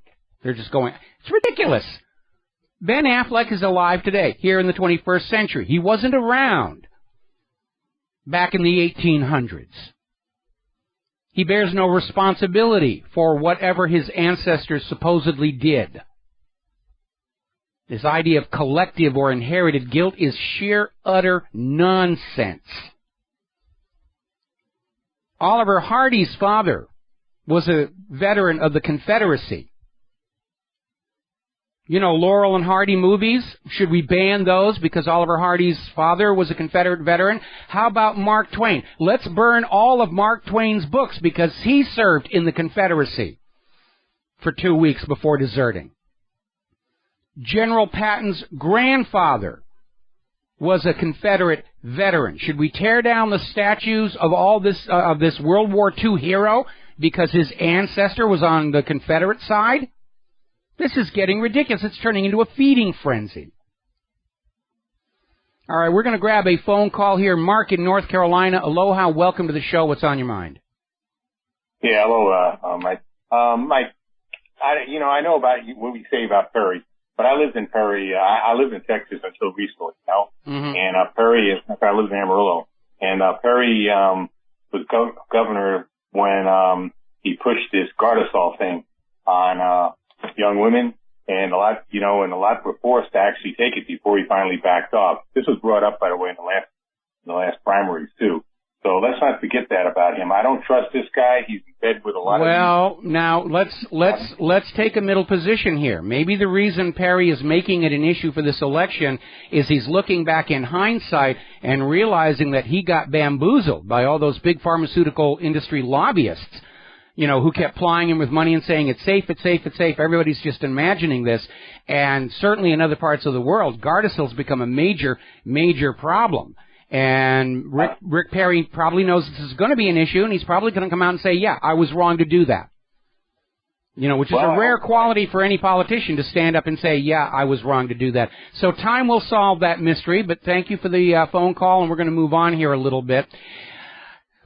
they're just going. It's ridiculous. Ben Affleck is alive today, here in the 21st century. He wasn't around back in the 1800s. He bears no responsibility for whatever his ancestors supposedly did. This idea of collective or inherited guilt is sheer, utter nonsense. Oliver Hardy's father was a veteran of the Confederacy. You know, Laurel and Hardy movies, should we ban those because Oliver Hardy's father was a Confederate veteran? How about Mark Twain? Let's burn all of Mark Twain's books because he served in the Confederacy for 2 weeks before deserting. General Patton's grandfather was a Confederate veteran. Should we tear down the statues of all this of this World War II hero because his ancestor was on the Confederate side? This is getting ridiculous. It's turning into a feeding frenzy. All right, we're going to grab a phone call here. Mark in North Carolina. Aloha. Welcome to the show. What's on your mind? Yeah, hello, Mike. Mike, I know about what we say about Perry, but I lived in Perry. I lived in Texas until recently, And Perry I lived in Amarillo. And Perry was governor when he pushed this Gardasil thing on young women, and a lot were forced to actually take it before he finally backed off. This was brought up, by the way, in the last primaries too. So let's not forget that about him. I don't trust this guy. He's in bed with a lot of. Well, now let's take a middle position here. Maybe the reason Perry is making it an issue for this election is he's looking back in hindsight and realizing that he got bamboozled by all those big pharmaceutical industry lobbyists, who kept plying him with money and saying, it's safe, it's safe, it's safe. Everybody's just imagining this. And certainly in other parts of the world, Gardasil's become a major, major problem. And Rick Perry probably knows this is going to be an issue, and he's probably going to come out and say, yeah, I was wrong to do that. Which is a rare quality for any politician to stand up and say, yeah, I was wrong to do that. So time will solve that mystery, but thank you for the phone call, and we're going to move on here a little bit.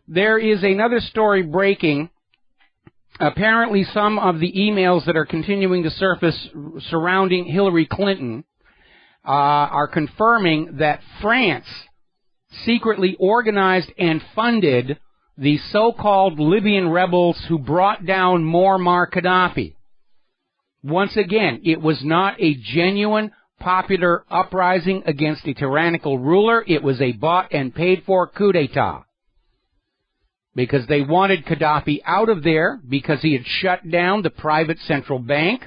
There is another story breaking. Apparently some of the emails that are continuing to surface surrounding Hillary Clinton are confirming that France secretly organized and funded the so-called Libyan rebels who brought down Muammar Gaddafi. Once again, it was not a genuine popular uprising against a tyrannical ruler. It was a bought and paid for coup d'etat. Because they wanted Gaddafi out of there because he had shut down the private central bank.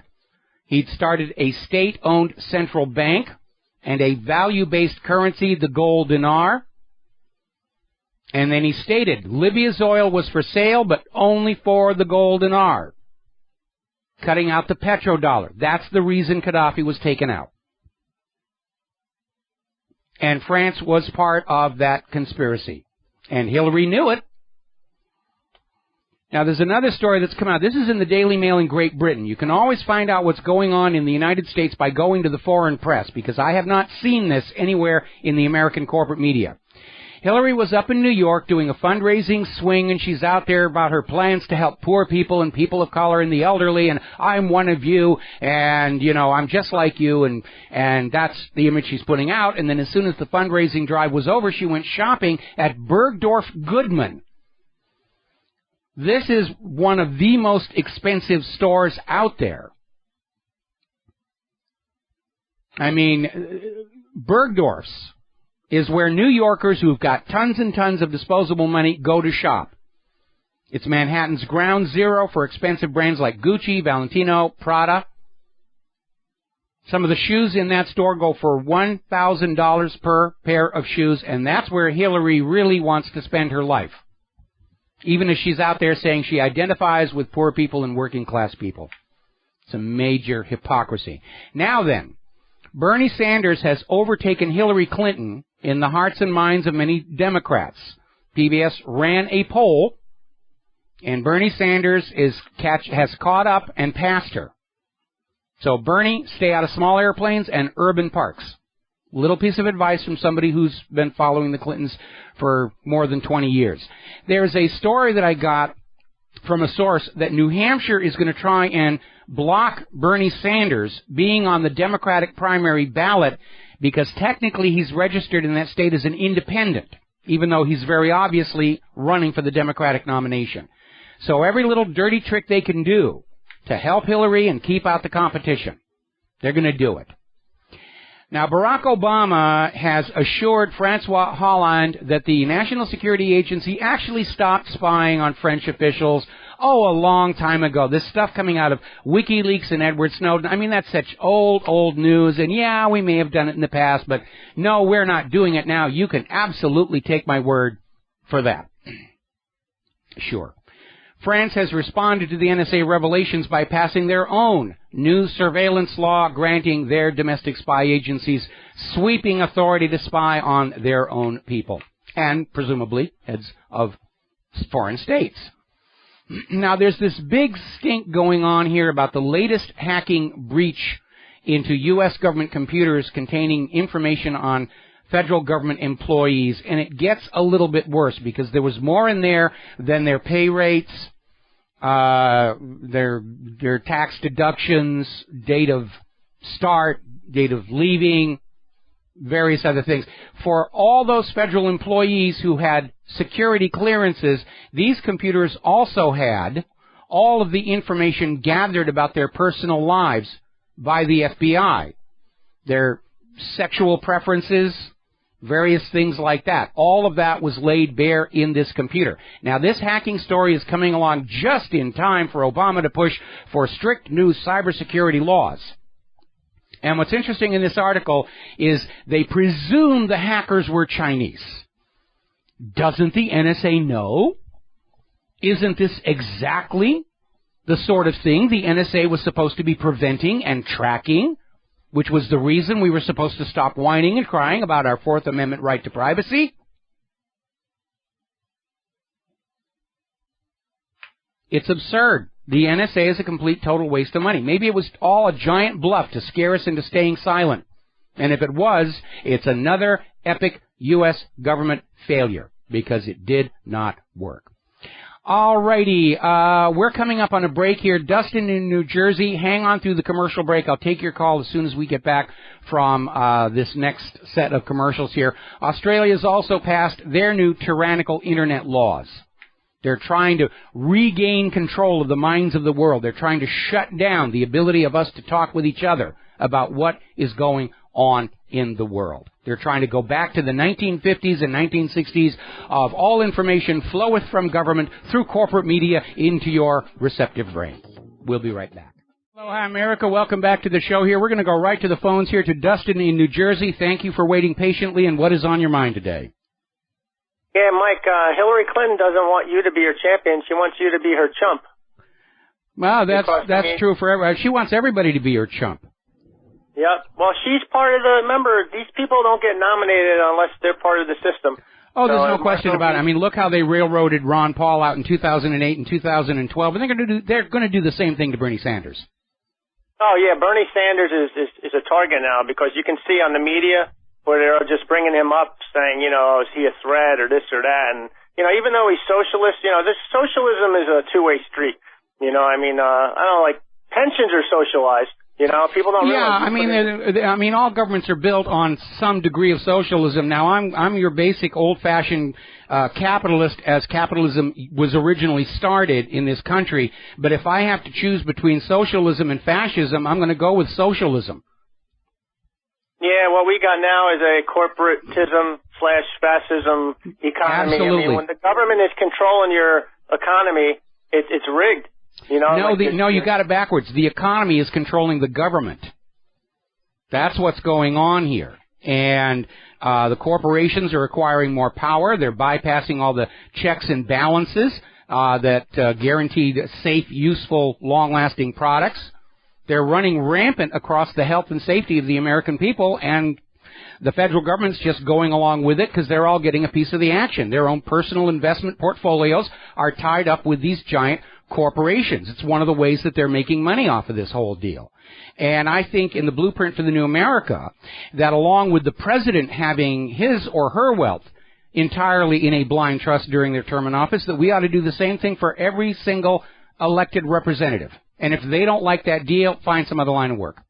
He'd started a state-owned central bank and a value-based currency, the gold dinar. And then he stated Libya's oil was for sale, but only for the gold dinar, cutting out the petrodollar. That's the reason Gaddafi was taken out. And France was part of that conspiracy. And Hillary knew it. Now, there's another story that's come out. This is in the Daily Mail in Great Britain. You can always find out what's going on in the United States by going to the foreign press, because I have not seen this anywhere in the American corporate media. Hillary was up in New York doing a fundraising swing, and she's out there about her plans to help poor people and people of color and the elderly, and I'm one of you, and, I'm just like you, and that's the image she's putting out. And then as soon as the fundraising drive was over, she went shopping at Bergdorf Goodman. This is one of the most expensive stores out there. I mean, Bergdorf's is where New Yorkers who've got tons and tons of disposable money go to shop. It's Manhattan's ground zero for expensive brands like Gucci, Valentino, Prada. Some of the shoes in that store go for $1,000 per pair of shoes, and that's where Hillary really wants to spend her life. Even as she's out there saying she identifies with poor people and working class people. It's a major hypocrisy. Now then, Bernie Sanders has overtaken Hillary Clinton in the hearts and minds of many Democrats. PBS ran a poll, and Bernie Sanders has caught up and passed her. So Bernie, stay out of small airplanes and urban parks. Little piece of advice from somebody who's been following the Clintons for more than 20 years. There's a story that I got from a source that New Hampshire is going to try and block Bernie Sanders being on the Democratic primary ballot because technically he's registered in that state as an independent, even though he's very obviously running for the Democratic nomination. So every little dirty trick they can do to help Hillary and keep out the competition, they're going to do it. Now, Barack Obama has assured Francois Hollande that the National Security Agency actually stopped spying on French officials, a long time ago. This stuff coming out of WikiLeaks and Edward Snowden, I mean, that's such old news, and yeah, we may have done it in the past, but no, we're not doing it now. You can absolutely take my word for that. Sure. France has responded to the NSA revelations by passing their own new surveillance law granting their domestic spy agencies sweeping authority to spy on their own people and, presumably, heads of foreign states. Now, there's this big stink going on here about the latest hacking breach into U.S. government computers containing information on federal government employees, and it gets a little bit worse because there was more in there than their pay rates, their tax deductions, date of start, date of leaving, various other things. For all those federal employees who had security clearances, these computers also had all of the information gathered about their personal lives by the FBI, their sexual preferences, various things like that. All of that was laid bare in this computer. Now, this hacking story is coming along just in time for Obama to push for strict new cybersecurity laws. And what's interesting in this article is they presume the hackers were Chinese. Doesn't the NSA know? Isn't this exactly the sort of thing the NSA was supposed to be preventing and tracking, which was the reason we were supposed to stop whining and crying about our Fourth Amendment right to privacy? It's absurd. The NSA is a complete, total waste of money. Maybe it was all a giant bluff to scare us into staying silent. And if it was, it's another epic U.S. government failure, because it did not work. Alrighty, we're coming up on a break here. Dustin in New Jersey, hang on through the commercial break. I'll take your call as soon as we get back from this next set of commercials here. Australia's also passed their new tyrannical internet laws. They're trying to regain control of the minds of the world. They're trying to shut down the ability of us to talk with each other about what is going on in the world. They're trying to go back to the 1950s and 1960s of all information floweth from government through corporate media into your receptive brain. We'll be right back. Hello, hi, America. Welcome back to the show here. We're going to go right to the phones here to Dustin in New Jersey. Thank you for waiting patiently, and what is on your mind today? Yeah, Mike, Hillary Clinton doesn't want you to be her champion. She wants you to be her chump. Well, that's true for everybody. She wants everybody to be her chump. Yep. Well, she's part of the, remember, these people don't get nominated unless they're part of the system. Oh, there's no question about it. I mean, look how they railroaded Ron Paul out in 2008 and 2012, and they're going to do the same thing to Bernie Sanders. Oh, yeah, Bernie Sanders is a target now, because you can see on the media where they're just bringing him up saying, is he a threat or this or that. And, even though he's socialist, this socialism is a two-way street. I don't know, like pensions are socialized. People don't realize. Yeah, I mean, all governments are built on some degree of socialism. Now, I'm your basic old-fashioned capitalist, as capitalism was originally started in this country. But if I have to choose between socialism and fascism, I'm going to go with socialism. Yeah, what we got now is a corporatism/fascism economy. Absolutely. I mean, when the government is controlling your economy, it's rigged. No, you got it backwards. The economy is controlling the government. That's what's going on here. And the corporations are acquiring more power. They're bypassing all the checks and balances that guaranteed safe, useful, long-lasting products. They're running rampant across the health and safety of the American people, and the federal government's just going along with it because they're all getting a piece of the action. Their own personal investment portfolios are tied up with these giant corporations. It's one of the ways that they're making money off of this whole deal. And I think in the blueprint for the new America, that along with the president having his or her wealth entirely in a blind trust during their term in office, that we ought to do the same thing for every single elected representative. And if they don't like that deal, find some other line of work.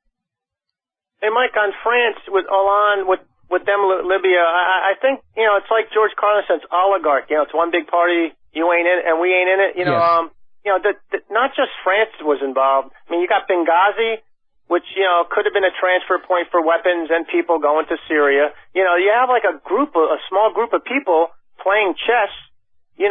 Hey, Mike, on France, with Hollande, with them, Libya, I think, it's like George Carlin says, oligarch. It's one big party, you ain't in it, and we ain't in it. Yes. Not just France was involved. I mean, you got Benghazi, which, could have been a transfer point for weapons and people going to Syria. You have like a small group of people playing chess, and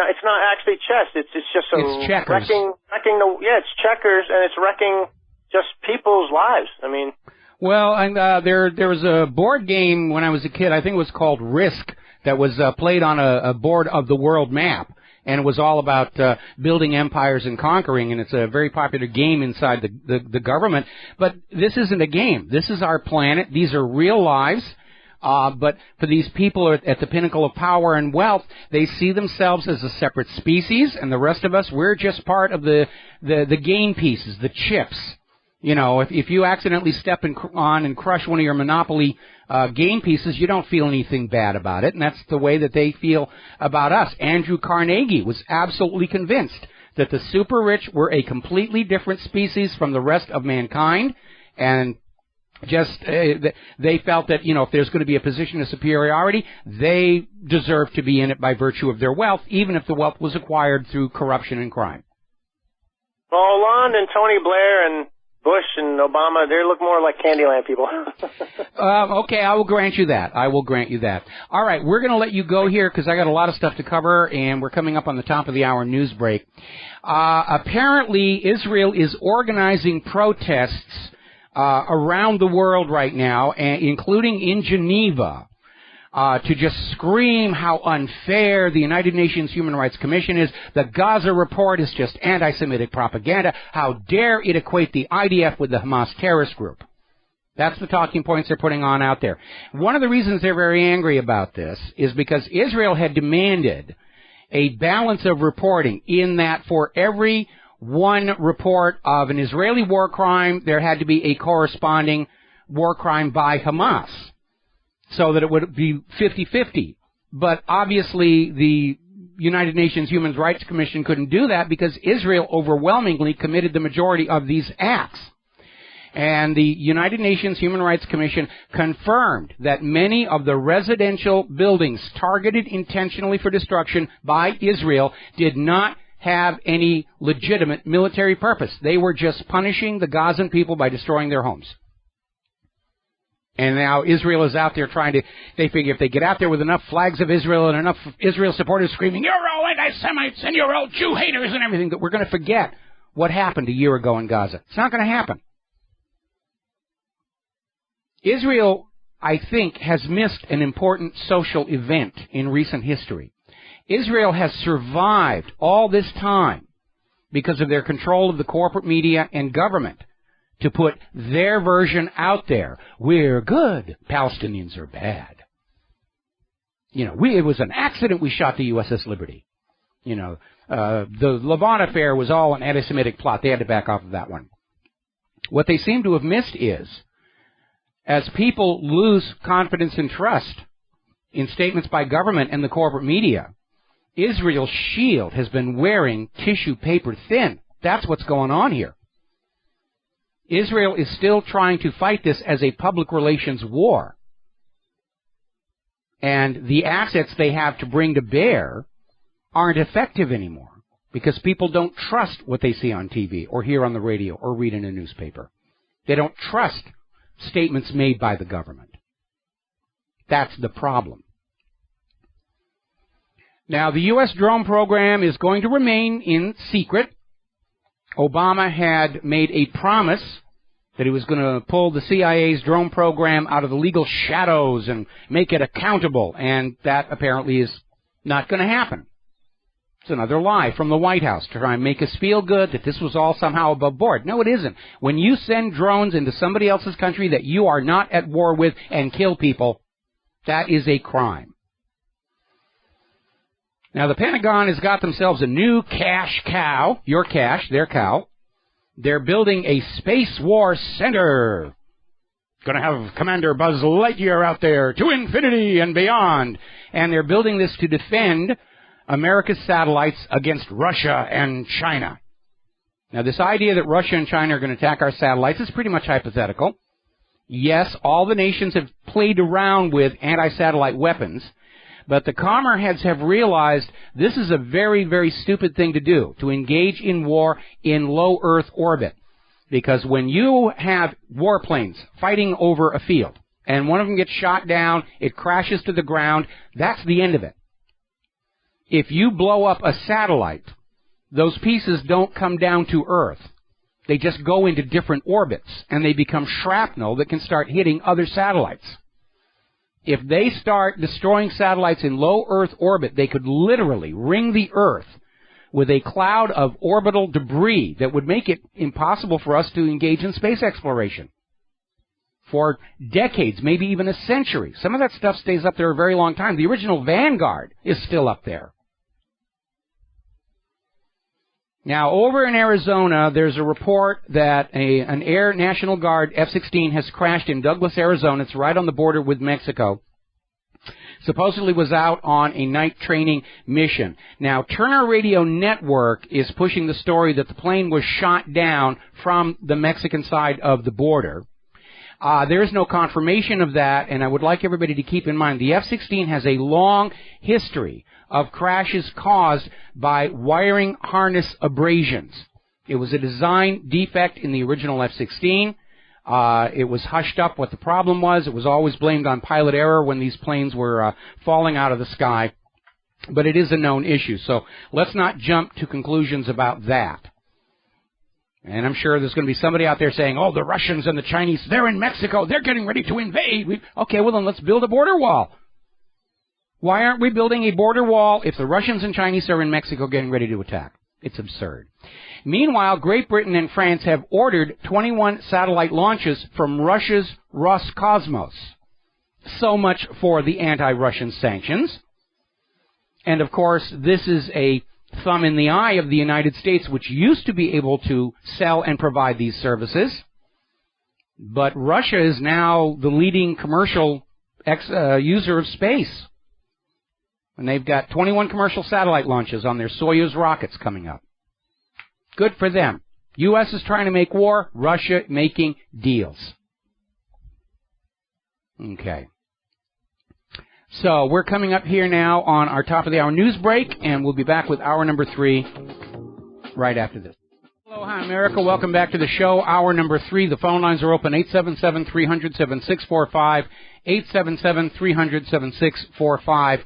it's not actually chess. It's just it's checkers. It's checkers, and it's wrecking just people's lives. I mean. Well, and there was a board game when I was a kid, I think it was called Risk, that was played on a board of the world map. And it was all about building empires and conquering, and it's a very popular game inside the government. But this isn't a game. This is our planet. These are real lives. But for these people at the pinnacle of power and wealth, they see themselves as a separate species, and the rest of us, we're just part of the game pieces, the chips. If you accidentally step on and crush one of your Monopoly game pieces, you don't feel anything bad about it, and that's the way that they feel about us. Andrew Carnegie was absolutely convinced that the super rich were a completely different species from the rest of mankind, and just they felt that, if there's going to be a position of superiority, they deserve to be in it by virtue of their wealth, even if the wealth was acquired through corruption and crime. Well, Hollande and Tony Blair and Bush and Obama, they look more like Candyland people. Okay, I will grant you that. All right, we're going to let you go here because I got a lot of stuff to cover, and we're coming up on the top of the hour news break. Apparently, Israel is organizing protests around the world right now, including in Geneva, to just scream how unfair the United Nations Human Rights Commission is. The Gaza report is just anti-Semitic propaganda. How dare it equate the IDF with the Hamas terrorist group? That's the talking points they're putting on out there. One of the reasons they're very angry about this is because Israel had demanded a balance of reporting, in that for every one report of an Israeli war crime, there had to be a corresponding war crime by Hamas, so that it would be 50-50. But obviously the United Nations Human Rights Commission couldn't do that because Israel overwhelmingly committed the majority of these acts. And the United Nations Human Rights Commission confirmed that many of the residential buildings targeted intentionally for destruction by Israel did not have any legitimate military purpose. They were just punishing the Gazan people by destroying their homes. And now Israel is out there they figure if they get out there with enough flags of Israel and enough Israel supporters screaming, "You're all anti-Semites and you're all Jew haters," and everything, that we're going to forget what happened a year ago in Gaza. It's not going to happen. Israel, I think, has missed an important social event in recent history. Israel has survived all this time because of their control of the corporate media and government to put their version out there. We're good. Palestinians are bad. It was an accident we shot the USS Liberty. The Levant affair was all an anti-Semitic plot. They had to back off of that one. What they seem to have missed is, as people lose confidence and trust in statements by government and the corporate media, Israel's shield has been wearing tissue paper thin. That's what's going on here. Israel is still trying to fight this as a public relations war. And the assets they have to bring to bear aren't effective anymore because people don't trust what they see on TV or hear on the radio or read in a newspaper. They don't trust statements made by the government. That's the problem. Now, the U.S. drone program is going to remain in secret. Obama had made a promise that he was going to pull the CIA's drone program out of the legal shadows and make it accountable, and that apparently is not going to happen. It's another lie from the White House to try and make us feel good that this was all somehow above board. No, it isn't. When you send drones into somebody else's country that you are not at war with and kill people, that is a crime. Now, the Pentagon has got themselves a new cash cow. Your cash, their cow. They're building a space war center. Going to have Commander Buzz Lightyear out there to infinity and beyond. And they're building this to defend America's satellites against Russia and China. Now, this idea that Russia and China are going to attack our satellites is pretty much hypothetical. Yes, all the nations have played around with anti-satellite weapons, but the calmer heads have realized this is a very, very stupid thing to do, to engage in war in low Earth orbit. Because when you have warplanes fighting over a field, and one of them gets shot down, it crashes to the ground, that's the end of it. If you blow up a satellite, those pieces don't come down to Earth. They just go into different orbits, and they become shrapnel that can start hitting other satellites. If they start destroying satellites in low Earth orbit, they could literally ring the Earth with a cloud of orbital debris that would make it impossible for us to engage in space exploration for decades, maybe even a century. Some of that stuff stays up there a very long time. The original Vanguard is still up there. Now, over in Arizona, there's a report that an Air National Guard F-16 has crashed in Douglas, Arizona. It's right on the border with Mexico. Supposedly was out on a night training mission. Now, Turner Radio Network is pushing the story that the plane was shot down from the Mexican side of the border. There is no confirmation of that, and I would like everybody to keep in mind the F-16 has a long history of crashes caused by wiring harness abrasions. It was a design defect in the original F-16. It was hushed up what the problem was. It was always blamed on pilot error when these planes were falling out of the sky. But it is a known issue, so let's not jump to conclusions about that. And I'm sure there's going to be somebody out there saying, oh, the Russians and the Chinese, they're in Mexico, they're getting ready to invade. Okay, well then let's build a border wall. Why aren't we building a border wall if the Russians and Chinese are in Mexico getting ready to attack? It's absurd. Meanwhile, Great Britain and France have ordered 21 satellite launches from Russia's Roscosmos. So much for the anti-Russian sanctions. And of course, this is a thumb in the eye of the United States, which used to be able to sell and provide these services. But Russia is now the leading commercial user of space. And they've got 21 commercial satellite launches on their Soyuz rockets coming up. Good for them. U.S. is trying to make war, Russia making deals. Okay. So we're coming up here now on our top of the hour news break, and we'll be back with hour number 3 right after this. Hello, hi, America. Welcome back to the show. Hour number 3. The phone lines are open, 877-300-7645, 877-300-7645.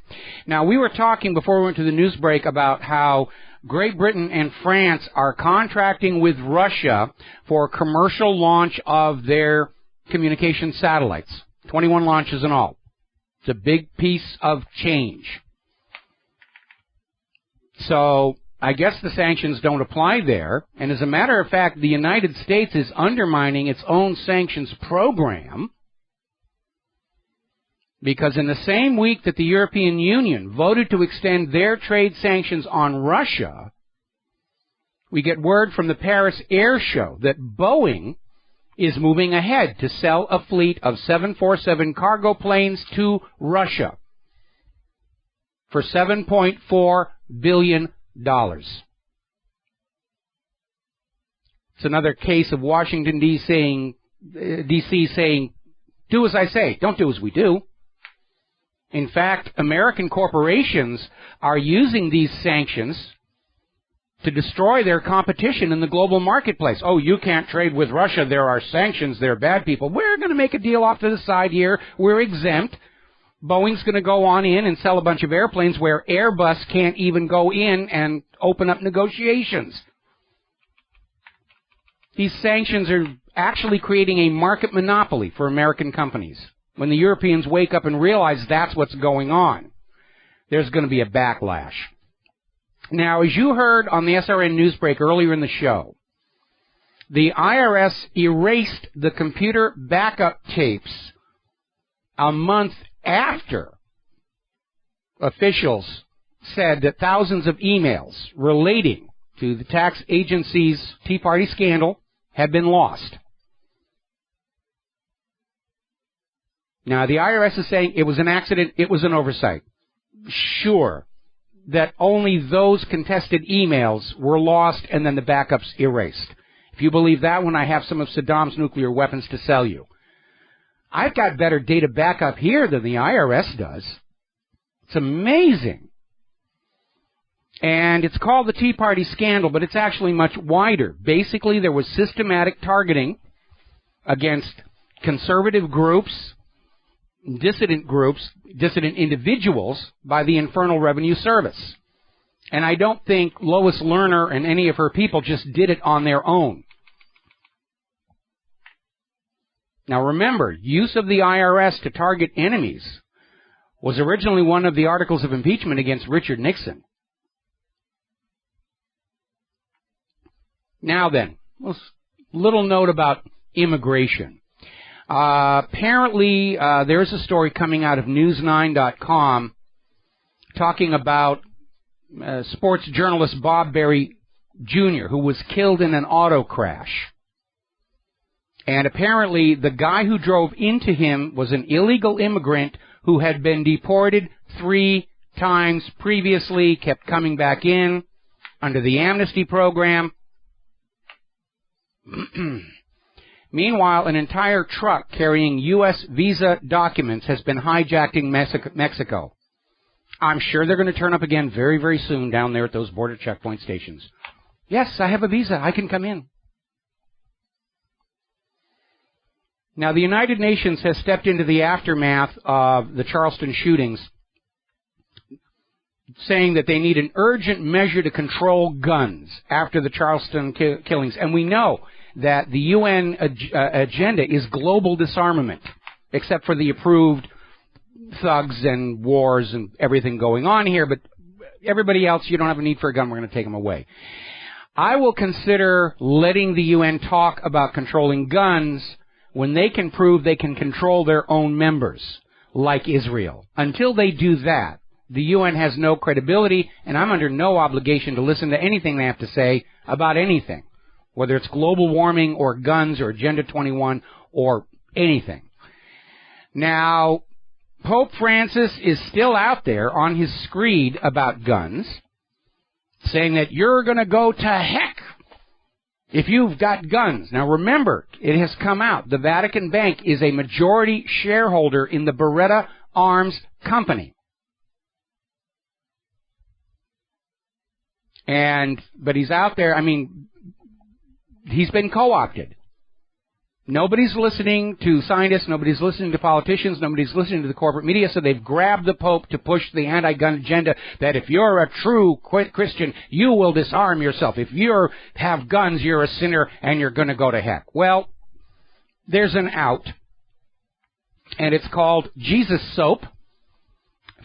Now, we were talking before we went to the news break about how Great Britain and France are contracting with Russia for commercial launch of their communication satellites. 21 launches in all. It's a big piece of change. So I guess the sanctions don't apply there. And as a matter of fact, the United States is undermining its own sanctions program, because in the same week that the European Union voted to extend their trade sanctions on Russia, we get word from the Paris Air Show that Boeing is moving ahead to sell a fleet of 747 cargo planes to Russia for $7.4 billion. It's another case of Washington, D.C. saying, do as I say, don't do as we do. In fact, American corporations are using these sanctions to destroy their competition in the global marketplace. Oh, you can't trade with Russia. There are sanctions. They're bad people. We're going to make a deal off to the side here. We're exempt. Boeing's going to go on in and sell a bunch of airplanes where Airbus can't even go in and open up negotiations. These sanctions are actually creating a market monopoly for American companies. When the Europeans wake up and realize that's what's going on, there's going to be a backlash. Now, as you heard on the SRN Newsbreak earlier in the show, the IRS erased the computer backup tapes a month after officials said that thousands of emails relating to the tax agency's Tea Party scandal had been lost. Now, the IRS is saying it was an accident, it was an oversight. Sure, that only those contested emails were lost and then the backups erased. If you believe that one, I have some of Saddam's nuclear weapons to sell you. I've got better data backup here than the IRS does. It's amazing. And it's called the Tea Party scandal, but it's actually much wider. Basically, there was systematic targeting against conservative groups, dissident individuals by the Internal Revenue Service. And I don't think Lois Lerner and any of her people just did it on their own. Now remember, use of the IRS to target enemies was originally one of the articles of impeachment against Richard Nixon. Now then, a little note about immigration. Apparently, there's a story coming out of News9.com talking about sports journalist Bob Berry Jr., who was killed in an auto crash. And apparently, the guy who drove into him was an illegal immigrant who had been deported 3 times previously, kept coming back in under the amnesty program. Meanwhile, an entire truck carrying U.S. visa documents has been hijacked in Mexico. I'm sure they're going to turn up again very, very soon down there at those border checkpoint stations. Yes, I have a visa. I can come in. Now, the United Nations has stepped into the aftermath of the Charleston shootings, saying that they need an urgent measure to control guns after the Charleston killings. And we know that the UN agenda is global disarmament, except for the approved thugs and wars and everything going on here. But everybody else, you don't have a need for a gun, we're going to take them away. I will consider letting the UN talk about controlling guns when they can prove they can control their own members, like Israel. Until they do that, the UN has no credibility, and I'm under no obligation to listen to anything they have to say about anything, whether it's global warming or guns or Agenda 21 or anything. Now, Pope Francis is still out there on his screed about guns, saying that you're going to go to heck if you've got guns. Now remember, it has come out, the Vatican Bank is a majority shareholder in the Beretta Arms Company. But he's out there, he's been co-opted. Nobody's listening to scientists, nobody's listening to politicians, nobody's listening to the corporate media, so they've grabbed the Pope to push the anti-gun agenda that if you're a true Christian, you will disarm yourself. If you have guns, you're a sinner and you're going to go to heck. Well, there's an out, and it's called Jesus Soap.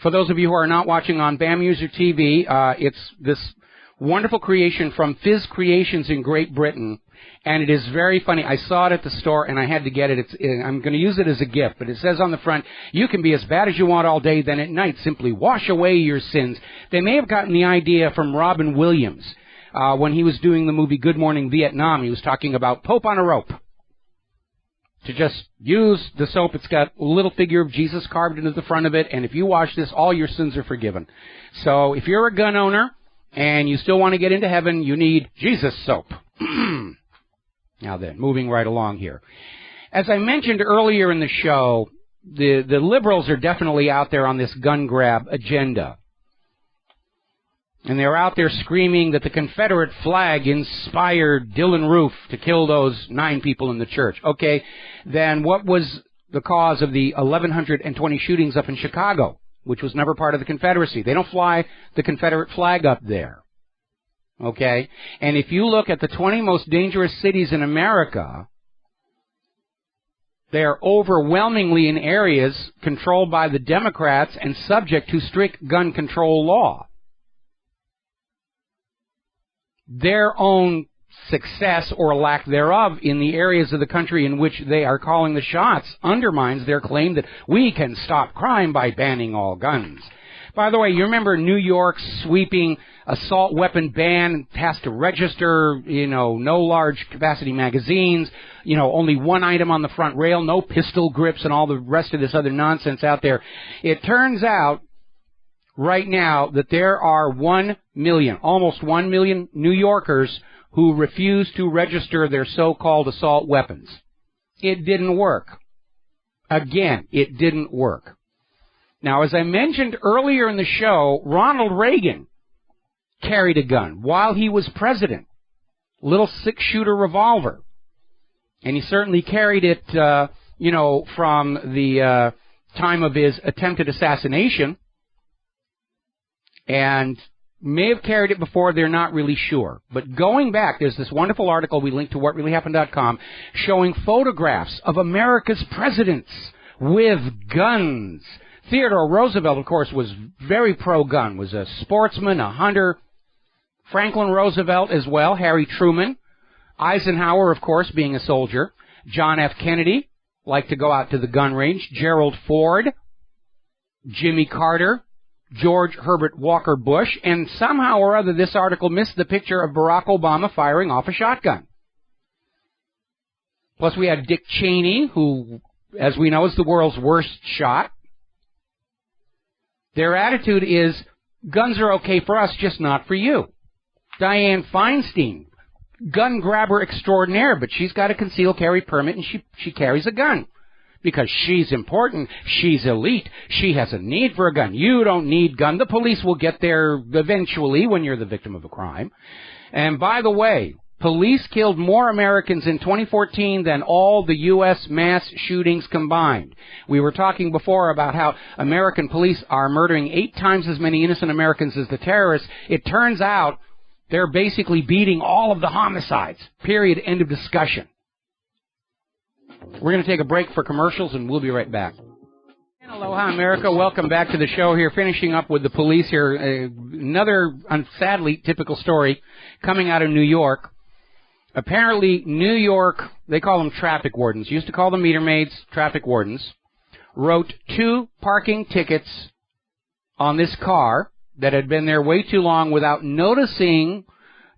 For those of you who are not watching on BAM User TV, it's this wonderful creation from Fizz Creations in Great Britain. And it is very funny. I saw it at the store, and I had to get it. I'm going to use it as a gift. But it says on the front, you can be as bad as you want all day, then at night simply wash away your sins. They may have gotten the idea from Robin Williams when he was doing the movie Good Morning Vietnam. He was talking about Pope on a rope. To just use the soap, it's got a little figure of Jesus carved into the front of it, and if you wash this, all your sins are forgiven. So if you're a gun owner and you still want to get into heaven, you need Jesus Soap. Now then, moving right along here. As I mentioned earlier in the show, the liberals are definitely out there on this gun grab agenda. And they're out there screaming that the Confederate flag inspired Dylann Roof to kill those 9 people in the church. Okay, then what was the cause of the 1,120 shootings up in Chicago, which was never part of the Confederacy? They don't fly the Confederate flag up there. Okay? And if you look at the 20 most dangerous cities in America, they are overwhelmingly in areas controlled by the Democrats and subject to strict gun control law. Their own success or lack thereof in the areas of the country in which they are calling the shots undermines their claim that we can stop crime by banning all guns. By the way, you remember New York's sweeping assault weapon ban, has to register, no large capacity magazines, only one item on the front rail, no pistol grips and all the rest of this other nonsense out there. It turns out right now that there are 1 million, almost 1 million New Yorkers who refuse to register their so-called assault weapons. It didn't work. Again, it didn't work. Now, as I mentioned earlier in the show, Ronald Reagan carried a gun while he was president. Little six-shooter revolver. And he certainly carried it, from the time of his attempted assassination. And may have carried it before, they're not really sure. But going back, there's this wonderful article we linked to whatreallyhappened.com showing photographs of America's presidents with guns. Theodore Roosevelt, of course, was very pro-gun, was a sportsman, a hunter. Franklin Roosevelt as well, Harry Truman. Eisenhower, of course, being a soldier. John F. Kennedy liked to go out to the gun range. Gerald Ford. Jimmy Carter. George Herbert Walker Bush. And somehow or other, this article missed the picture of Barack Obama firing off a shotgun. Plus, we had Dick Cheney, who, as we know, is the world's worst shot. Their attitude is, guns are okay for us, just not for you. Dianne Feinstein, gun grabber extraordinaire, but she's got a concealed carry permit and she carries a gun. Because she's important, she's elite, she has a need for a gun. You don't need gun. The police will get there eventually when you're the victim of a crime. And by the way, police killed more Americans in 2014 than all the U.S. mass shootings combined. We were talking before about how American police are murdering 8 times as many innocent Americans as the terrorists. It turns out they're basically beating all of the homicides. Period. End of discussion. We're going to take a break for commercials, and we'll be right back. Aloha, America. Welcome back to the show here. Finishing up with the police here. Another, sadly, typical story coming out of New York. Apparently, New York, they call them traffic wardens. Used to call them meter maids, traffic wardens. Wrote 2 parking tickets on this car that had been there way too long without noticing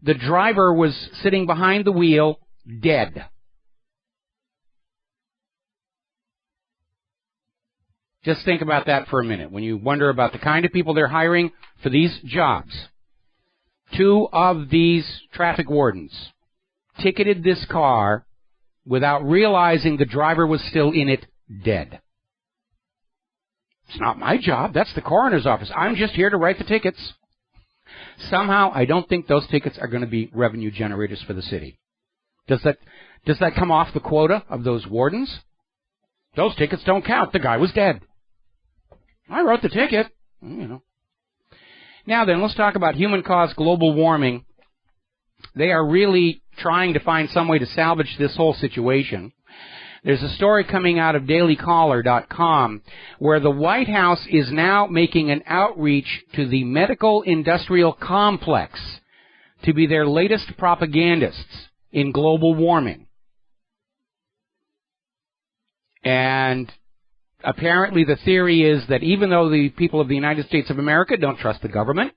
the driver was sitting behind the wheel, dead. Just think about that for a minute when you wonder about the kind of people they're hiring for these jobs. 2 of these traffic wardens ticketed this car without realizing the driver was still in it, dead. It's not my job. That's the coroner's office. I'm just here to write the tickets. Somehow, I don't think those tickets are going to be revenue generators for the city. Does that come off the quota of those wardens? Those tickets don't count. The guy was dead. I wrote the ticket. Now then, let's talk about human-caused global warming. They are really trying to find some way to salvage this whole situation. There's a story coming out of dailycaller.com where the White House is now making an outreach to the medical industrial complex to be their latest propagandists in global warming. And apparently the theory is that even though the people of the United States of America don't trust the government,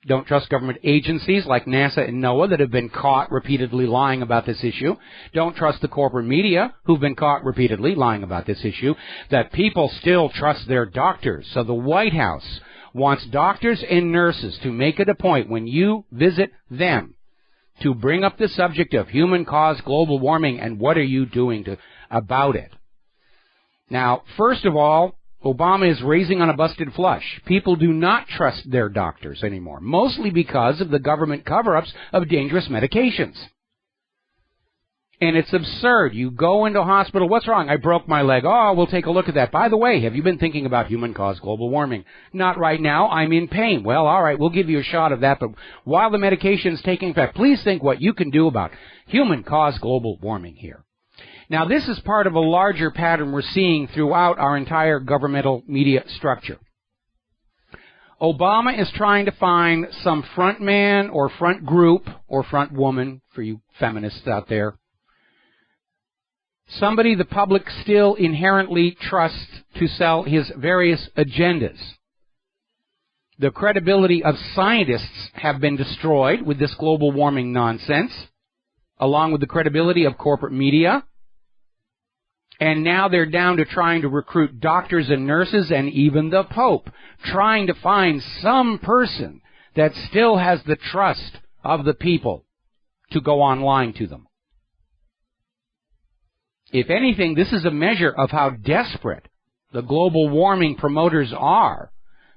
don't trust government agencies like NASA and NOAA that have been caught repeatedly lying about this issue, don't trust the corporate media who've been caught repeatedly lying about this issue, that people still trust their doctors. So the White House wants doctors and nurses to make it a point when you visit them to bring up the subject of human-caused global warming and what are you doing about it. Now, first of all, Obama is raising on a busted flush. People do not trust their doctors anymore, mostly because of the government cover-ups of dangerous medications. And it's absurd. You go into a hospital, what's wrong? I broke my leg. Oh, we'll take a look at that. By the way, have you been thinking about human-caused global warming? Not right now. I'm in pain. Well, all right, we'll give you a shot of that. But while the medication is taking effect, please think what you can do about human-caused global warming here. Now, this is part of a larger pattern we're seeing throughout our entire governmental media structure. Obama is trying to find some front man or front group or front woman, for you feminists out there, somebody the public still inherently trusts to sell his various agendas. The credibility of scientists have been destroyed with this global warming nonsense, along with the credibility of corporate media. And now they're down to trying to recruit doctors and nurses and even the Pope, trying to find some person that still has the trust of the people to go on lying to them. If anything, this is a measure of how desperate the global warming promoters are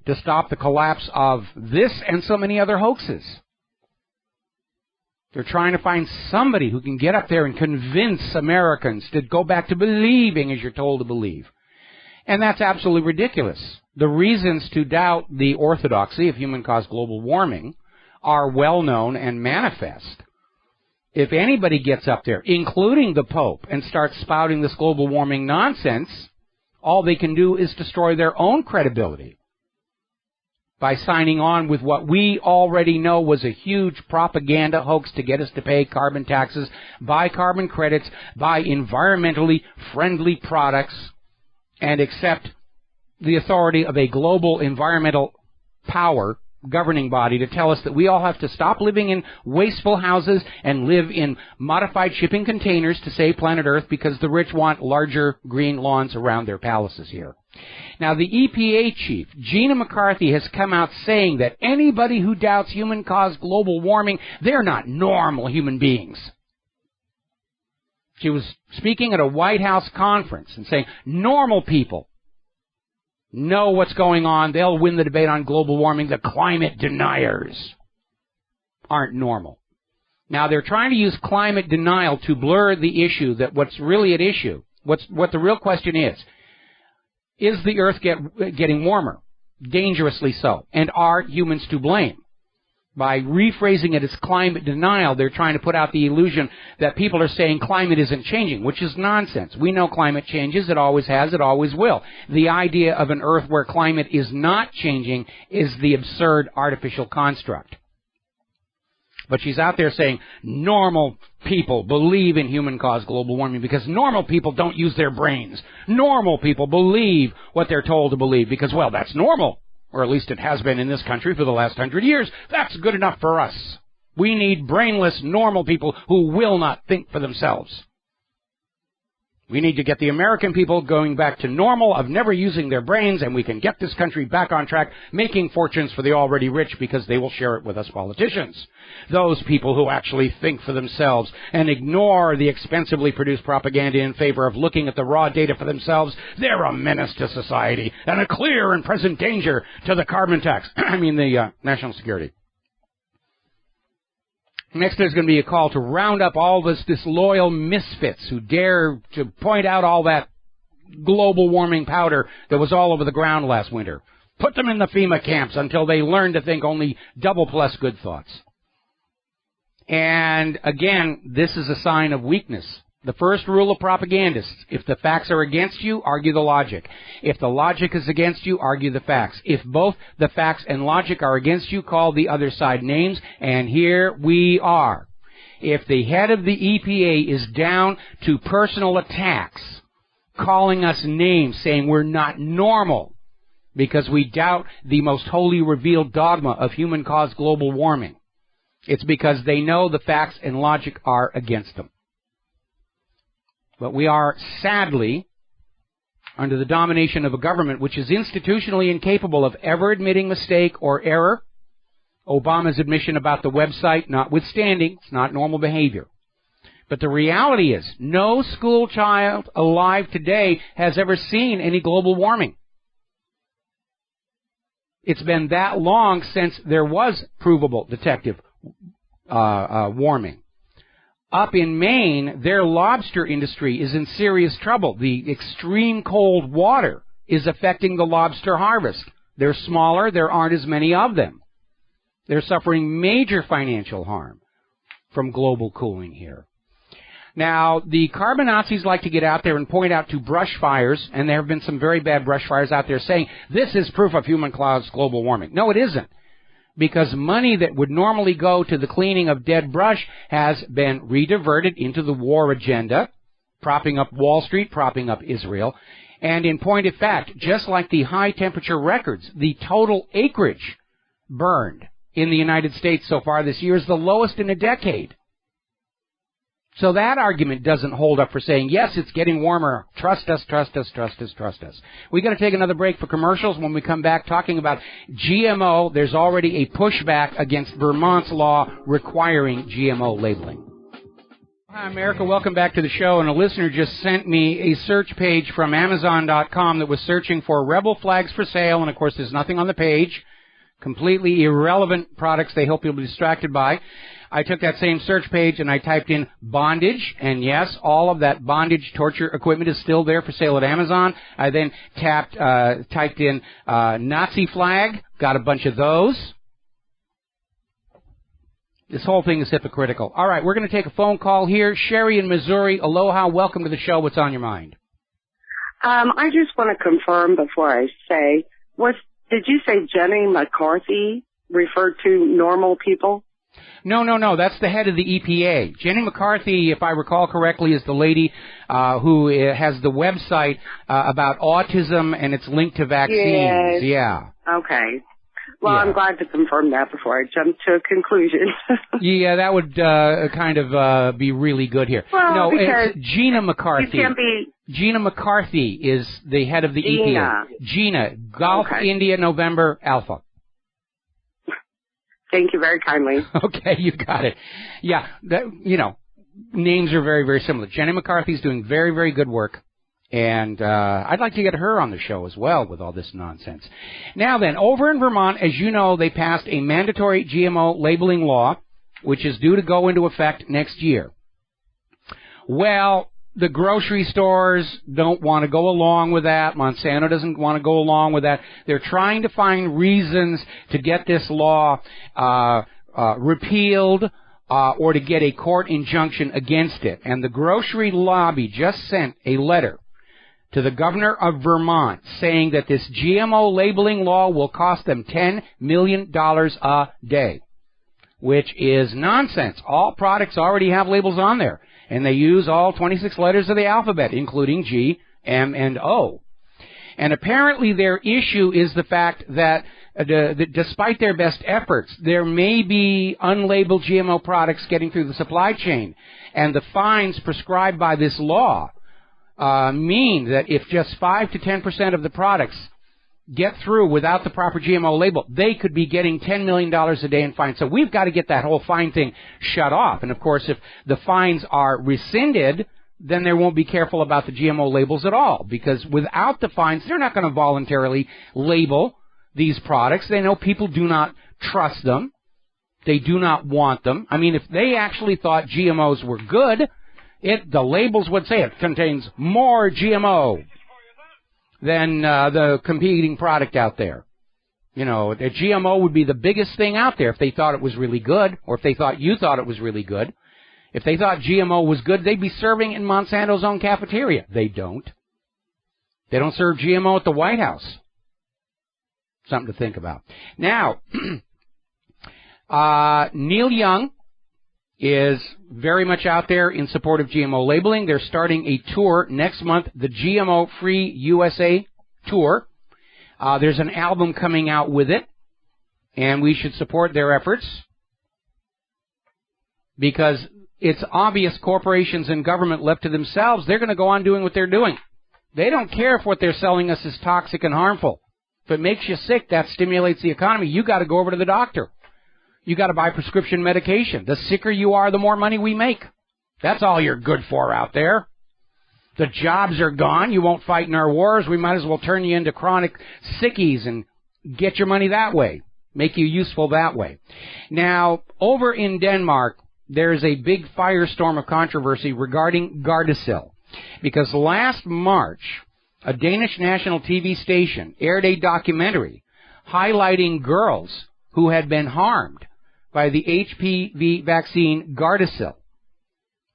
to stop the collapse of this and so many other hoaxes. They're trying to find somebody who can get up there and convince Americans to go back to believing as you're told to believe. And that's absolutely ridiculous. The reasons to doubt the orthodoxy of human-caused global warming are well known and manifest. If anybody gets up there, including the Pope, and starts spouting this global warming nonsense, all they can do is destroy their own credibility by signing on with what we already know was a huge propaganda hoax to get us to pay carbon taxes, buy carbon credits, buy environmentally friendly products, and accept the authority of a global environmental power governing body to tell us that we all have to stop living in wasteful houses and live in modified shipping containers to save planet Earth because the rich want larger green lawns around their palaces here. Now, the EPA chief, Gina McCarthy, has come out saying that anybody who doubts human-caused global warming, they're not normal human beings. She was speaking at a White House conference and saying normal people know what's going on. They'll win the debate on global warming. The climate deniers aren't normal. Now, they're trying to use climate denial to blur the issue that what's really at issue, what the real question is the Earth getting warmer? Dangerously so. And are humans to blame? By rephrasing it as climate denial, they're trying to put out the illusion that people are saying climate isn't changing, which is nonsense. We know climate changes. It always has. It always will. The idea of an Earth where climate is not changing is the absurd artificial construct. But she's out there saying normal people believe in human-caused global warming because normal people don't use their brains. Normal people believe what they're told to believe because, well, that's normal. Or at least it has been in this country for the last 100 years. That's good enough for us. We need brainless, normal people who will not think for themselves. We need to get the American people going back to normal of never using their brains, and we can get this country back on track, making fortunes for the already rich because they will share it with us politicians. Those people who actually think for themselves and ignore the expensively produced propaganda in favor of looking at the raw data for themselves, they're a menace to society and a clear and present danger to the carbon tax, the national security. Next, there's going to be a call to round up all this disloyal misfits who dare to point out all that global warming powder that was all over the ground last winter. Put them in the FEMA camps until they learn to think only double plus good thoughts. And again, this is a sign of weakness. The first rule of propagandists, if the facts are against you, argue the logic. If the logic is against you, argue the facts. If both the facts and logic are against you, call the other side names, and here we are. If the head of the EPA is down to personal attacks, calling us names, saying we're not normal because we doubt the most holy revealed dogma of human-caused global warming, it's because they know the facts and logic are against them. But we are, sadly, under the domination of a government which is institutionally incapable of ever admitting mistake or error. Obama's admission about the website notwithstanding, it's not normal behavior. But the reality is, no school child alive today has ever seen any global warming. It's been that long since there was provable detective warming. Up in Maine, their lobster industry is in serious trouble. The extreme cold water is affecting the lobster harvest. They're smaller. There aren't as many of them. They're suffering major financial harm from global cooling here. Now, the carbon Nazis like to get out there and point out to brush fires, and there have been some very bad brush fires out there saying, this is proof of human-caused global warming. No, it isn't. Because money that would normally go to the cleaning of dead brush has been rediverted into the war agenda, propping up Wall Street, propping up Israel. And in point of fact, just like the high-temperature records, the total acreage burned in the United States so far this year is the lowest in a decade. So that argument doesn't hold up for saying, yes, it's getting warmer. Trust us, trust us, trust us, trust us. We've got to take another break for commercials. When we come back talking about GMO, there's already a pushback against Vermont's law requiring GMO labeling. Hi, America. Welcome back to the show. And a listener just sent me a search page from Amazon.com that was searching for rebel flags for sale. And, of course, there's nothing on the page completely irrelevant products they hope you'll be distracted by. I took that same search page and I typed in bondage, and yes, all of that bondage torture equipment is still there for sale at Amazon. I then typed in Nazi flag, got a bunch of those. This whole thing is hypocritical. All right, we're going to take a phone call here. Sherry in Missouri, aloha, welcome to the show. What's on your mind? I just want to confirm before I say, did you say Jenny McCarthy referred to normal people? No. That's the head of the EPA. Jenny McCarthy, if I recall correctly, is the lady who has the website about autism and it's linked to vaccines. Yes. Yeah. Okay. Well, yeah. I'm glad to confirm that before I jump to a conclusion. Yeah, that would kind of be really good here. Well, no, because it's Gina McCarthy. You can't be... Gina McCarthy is the head of the EPA. Gina, Golf India November Alpha. Thank you very kindly. Okay, you got it. Yeah, names are very, very similar. Jenny McCarthy's doing very, very good work, and I'd like to get her on the show as well with all this nonsense. Now then, over in Vermont, as you know, they passed a mandatory GMO labeling law, which is due to go into effect next year. Well, the grocery stores don't want to go along with that. Monsanto doesn't want to go along with that. They're trying to find reasons to get this law repealed or to get a court injunction against it. And the grocery lobby just sent a letter to the governor of Vermont saying that this GMO labeling law will cost them $10 million a day, which is nonsense. All products already have labels on there. And they use all 26 letters of the alphabet, including G, M, and O. And apparently their issue is the fact that despite their best efforts, there may be unlabeled GMO products getting through the supply chain. And the fines prescribed by this law mean that if just 5 to 10% of the products get through without the proper GMO label, they could be getting $10 million a day in fines. So we've got to get that whole fine thing shut off. And, of course, if the fines are rescinded, then they won't be careful about the GMO labels at all. Because without the fines, they're not going to voluntarily label these products. They know people do not trust them. They do not want them. I mean, if they actually thought GMOs were good, the labels would say it contains more GMO than the competing product out there. You know, the GMO would be the biggest thing out there if they thought it was really good, or if they thought you thought it was really good. If they thought GMO was good, they'd be serving in Monsanto's own cafeteria. They don't. They don't serve GMO at the White House. Something to think about. Now, Neil Young is very much out there in support of GMO labeling. They're starting a tour next month, the GMO Free USA Tour. There's an album coming out with it, and we should support their efforts because it's obvious corporations and government left to themselves, they're going to go on doing what they're doing. They don't care if what they're selling us is toxic and harmful. If it makes you sick, that stimulates the economy. You got to go over to the doctor. You got to buy prescription medication. The sicker you are, the more money we make. That's all you're good for out there. The jobs are gone. You won't fight in our wars. We might as well turn you into chronic sickies and get your money that way. Make you useful that way. Now, over in Denmark, there's a big firestorm of controversy regarding Gardasil. Because last March, a Danish national TV station aired a documentary highlighting girls who had been harmed by the HPV vaccine Gardasil.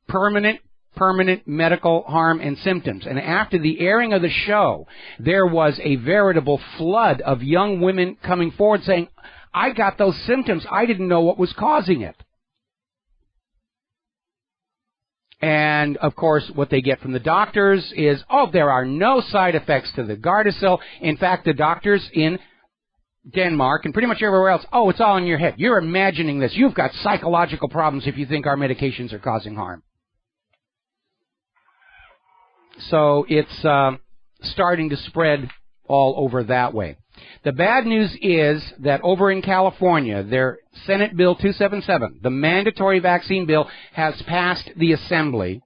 Permanent medical harm and symptoms. And after the airing of the show, there was a veritable flood of young women coming forward saying, I got those symptoms. I didn't know what was causing it. And, of course, what they get from the doctors is, there are no side effects to the Gardasil. In fact, the doctors in Denmark and pretty much everywhere else, it's all in your head. You're imagining this. You've got psychological problems if you think our medications are causing harm. So it's starting to spread all over that way. The bad news is that over in California, their Senate Bill 277, the mandatory vaccine bill, has passed the Assembly.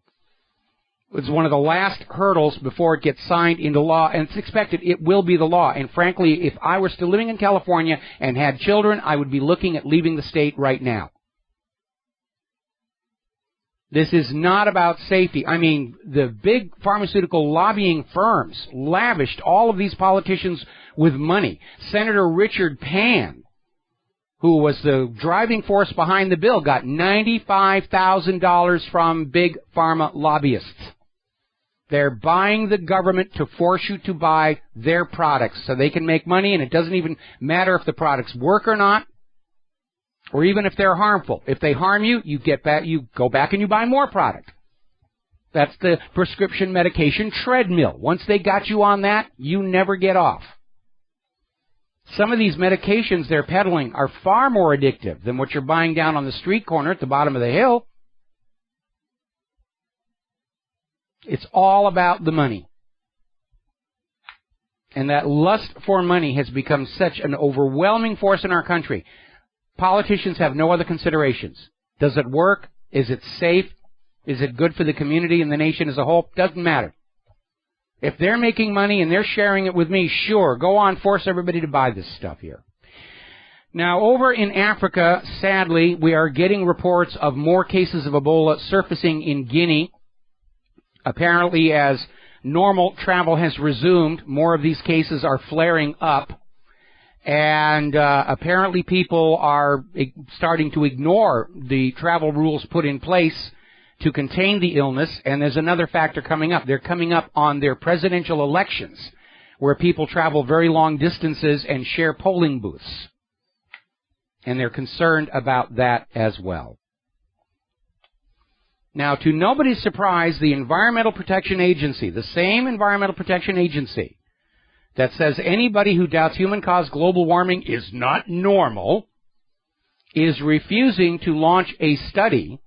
It's one of the last hurdles before it gets signed into law, and it's expected it will be the law. And frankly, if I were still living in California and had children, I would be looking at leaving the state right now. This is not about safety. I mean, the big pharmaceutical lobbying firms lavished all of these politicians with money. Senator Richard Pan, who was the driving force behind the bill, got $95,000 from big pharma lobbyists. They're buying the government to force you to buy their products so they can make money, and it doesn't even matter if the products work or not, or even if they're harmful. If they harm you, you go back and you buy more product. That's the prescription medication treadmill. Once they got you on that, you never get off. Some of these medications they're peddling are far more addictive than what you're buying down on the street corner at the bottom of the hill. It's all about the money. And that lust for money has become such an overwhelming force in our country. Politicians have no other considerations. Does it work? Is it safe? Is it good for the community and the nation as a whole? Doesn't matter. If they're making money and they're sharing it with me, sure, go on, force everybody to buy this stuff here. Now, over in Africa, sadly, we are getting reports of more cases of Ebola surfacing in Guinea. Apparently, as normal travel has resumed, more of these cases are flaring up. And apparently people are starting to ignore the travel rules put in place to contain the illness. And there's another factor coming up. They're coming up on their presidential elections, where people travel very long distances and share polling booths. And they're concerned about that as well. Now, to nobody's surprise, the Environmental Protection Agency, the same Environmental Protection Agency that says anybody who doubts human-caused global warming is not normal, is refusing to launch a study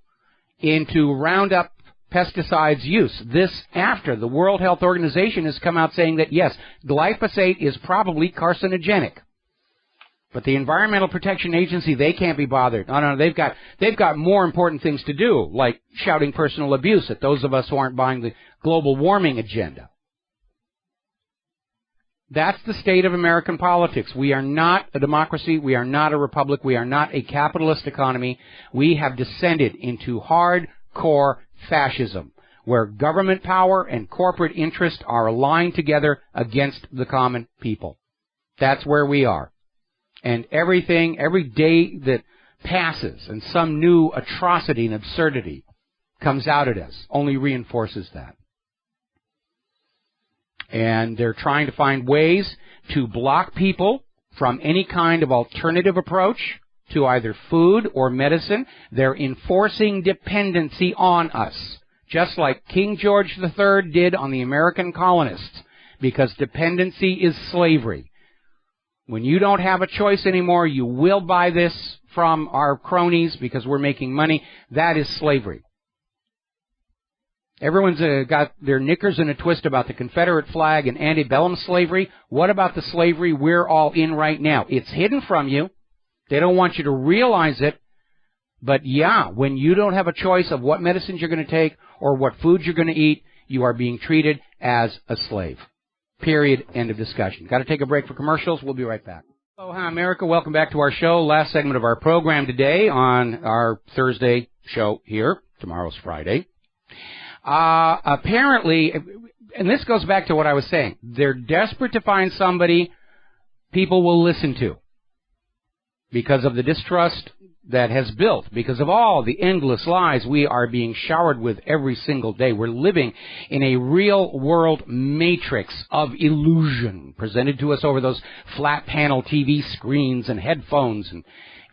into Roundup pesticides use. This after the World Health Organization has come out saying that, yes, glyphosate is probably carcinogenic. But the Environmental Protection Agency, they can't be bothered. No, they've got more important things to do, like shouting personal abuse at those of us who aren't buying the global warming agenda. That's the state of American politics. We are not a democracy. We are not a republic. We are not a capitalist economy. We have descended into hardcore fascism, where government power and corporate interest are aligned together against the common people. That's where we are. And every day that passes and some new atrocity and absurdity comes out at us only reinforces that. And they're trying to find ways to block people from any kind of alternative approach to either food or medicine. They're enforcing dependency on us, just like King George III did on the American colonists, because dependency is slavery. When you don't have a choice anymore, you will buy this from our cronies because we're making money. That is slavery. Everyone's got their knickers in a twist about the Confederate flag and antebellum slavery. What about the slavery we're all in right now? It's hidden from you. They don't want you to realize it. But yeah, when you don't have a choice of what medicines you're going to take or what foods you're going to eat, you are being treated as a slave. Period. End of discussion. Got to take a break for commercials. We'll be right back. Hello, hi, America. Welcome back to our show. Last segment of our program today on our Thursday show here. Tomorrow's Friday. Apparently, and this goes back to what I was saying, they're desperate to find somebody people will listen to because of the distrust that has built, because of all the endless lies we are being showered with every single day. We're living in a real-world matrix of illusion presented to us over those flat-panel TV screens and headphones and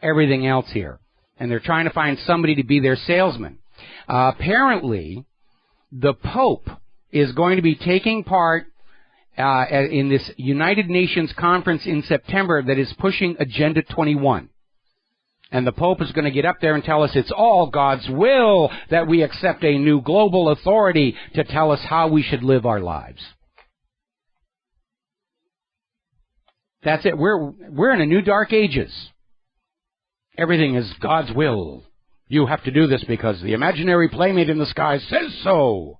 everything else here. And they're trying to find somebody to be their salesman. Apparently, the Pope is going to be taking part in this United Nations conference in September that is pushing Agenda 21. And the Pope is going to get up there and tell us it's all God's will that we accept a new global authority to tell us how we should live our lives. That's it. We're in a new dark ages. Everything is God's will. You have to do this because the imaginary playmate in the sky says so.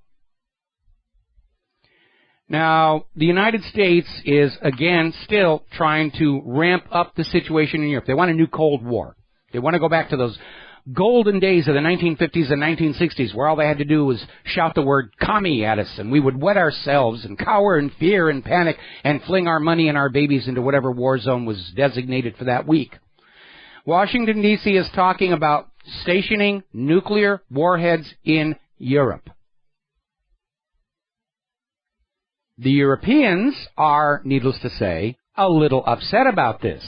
Now, the United States is, again, still trying to ramp up the situation in Europe. They want a new Cold War. They want to go back to those golden days of the 1950s and 1960s where all they had to do was shout the word commie at us and we would wet ourselves and cower in fear and panic and fling our money and our babies into whatever war zone was designated for that week. Washington, D.C. is talking about stationing nuclear warheads in Europe. The Europeans are, needless to say, a little upset about this.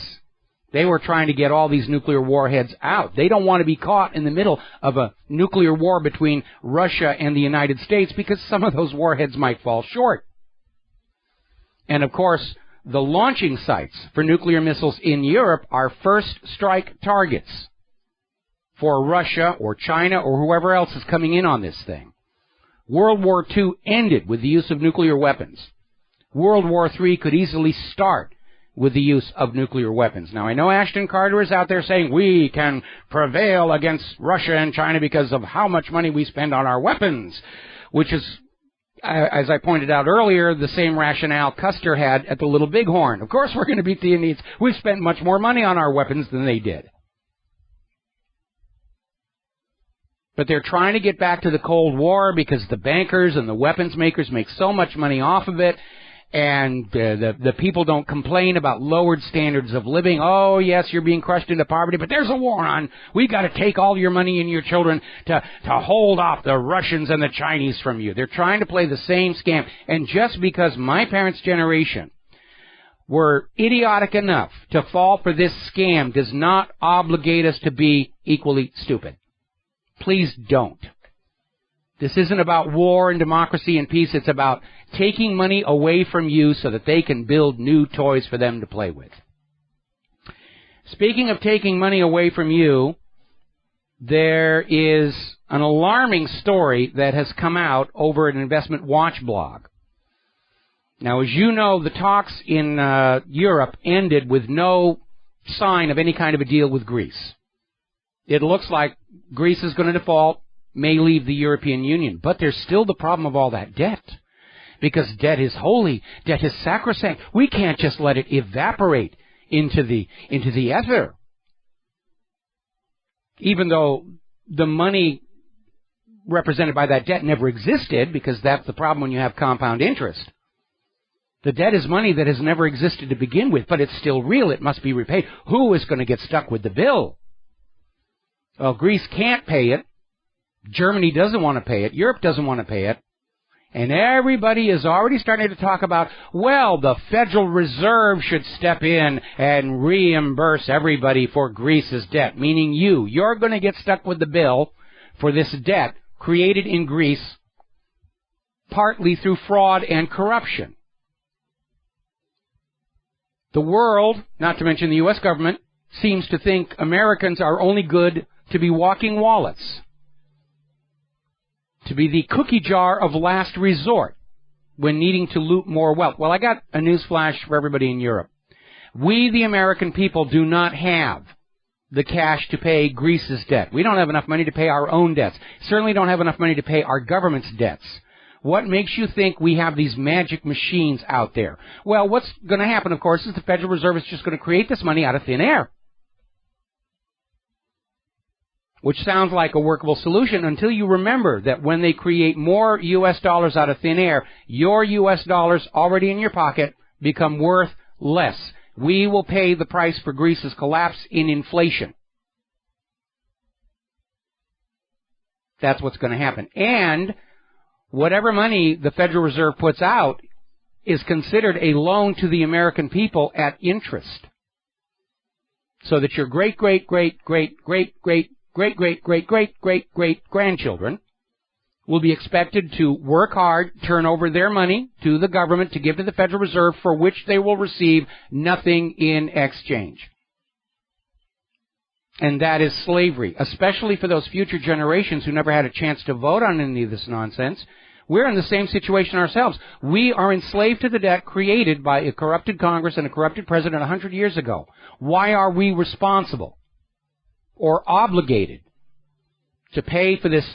They were trying to get all these nuclear warheads out. They don't want to be caught in the middle of a nuclear war between Russia and the United States because some of those warheads might fall short. And, of course, the launching sites for nuclear missiles in Europe are first strike targets for Russia or China or whoever else is coming in on this thing. World War II ended with the use of nuclear weapons. World War III could easily start with the use of nuclear weapons. Now, I know Ashton Carter is out there saying we can prevail against Russia and China because of how much money we spend on our weapons, which is, as I pointed out earlier, the same rationale Custer had at the Little Bighorn. Of course we're going to beat the Indians. We've spent much more money on our weapons than they did. But they're trying to get back to the Cold War because the bankers and the weapons makers make so much money off of it, and the people don't complain about lowered standards of living. Oh, yes, you're being crushed into poverty, but there's a war on. We got to take all your money and your children to hold off the Russians and the Chinese from you. They're trying to play the same scam. And just because my parents' generation were idiotic enough to fall for this scam does not obligate us to be equally stupid. Please don't. This isn't about war and democracy and peace. It's about taking money away from you so that they can build new toys for them to play with. Speaking of taking money away from you, there is an alarming story that has come out over an Investment Watch blog. Now, as you know, the talks in Europe ended with no sign of any kind of a deal with Greece. It looks like Greece is going to default, may leave the European Union. But there's still the problem of all that debt. Because debt is holy. Debt is sacrosanct. We can't just let it evaporate into the ether. Even though the money represented by that debt never existed, because that's the problem when you have compound interest. The debt is money that has never existed to begin with, but it's still real. It must be repaid. Who is going to get stuck with the bill? Well, Greece can't pay it. Germany doesn't want to pay it. Europe doesn't want to pay it. And everybody is already starting to talk about, well, the Federal Reserve should step in and reimburse everybody for Greece's debt, meaning you're going to get stuck with the bill for this debt created in Greece partly through fraud and corruption. The world, not to mention the U.S. government, seems to think Americans are only good to be walking wallets, to be the cookie jar of last resort when needing to loot more wealth. Well, I got a news flash for everybody in Europe. We, the American people, do not have the cash to pay Greece's debt. We don't have enough money to pay our own debts. Certainly don't have enough money to pay our government's debts. What makes you think we have these magic machines out there? Well, what's going to happen, of course, is the Federal Reserve is just going to create this money out of thin air. Which sounds like a workable solution until you remember that when they create more U.S. dollars out of thin air, your U.S. dollars already in your pocket become worth less. We will pay the price for Greece's collapse in inflation. That's what's going to happen. And whatever money the Federal Reserve puts out is considered a loan to the American people at interest. So that your great-great-great-great-great-great-great-great-great-grandchildren will be expected to work hard, turn over their money to the government to give to the Federal Reserve, for which they will receive nothing in exchange. And that is slavery, especially for those future generations who never had a chance to vote on any of this nonsense. We're in the same situation ourselves. We are enslaved to the debt created by a corrupted Congress and a corrupted president 100 years ago. Why are we responsible or obligated to pay for this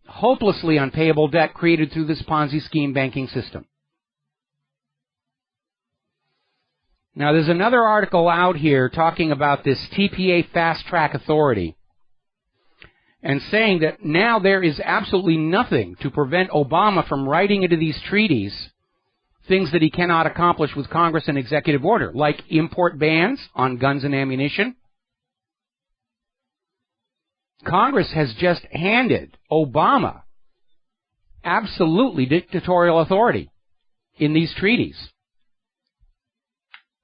hopelessly unpayable debt created through this Ponzi scheme banking system? Now, there's another article out here talking about this TPA Fast Track Authority and saying that now there is absolutely nothing to prevent Obama from writing into these treaties things that he cannot accomplish with Congress and executive order, like import bans on guns and ammunition. Congress has just handed Obama absolutely dictatorial authority in these treaties.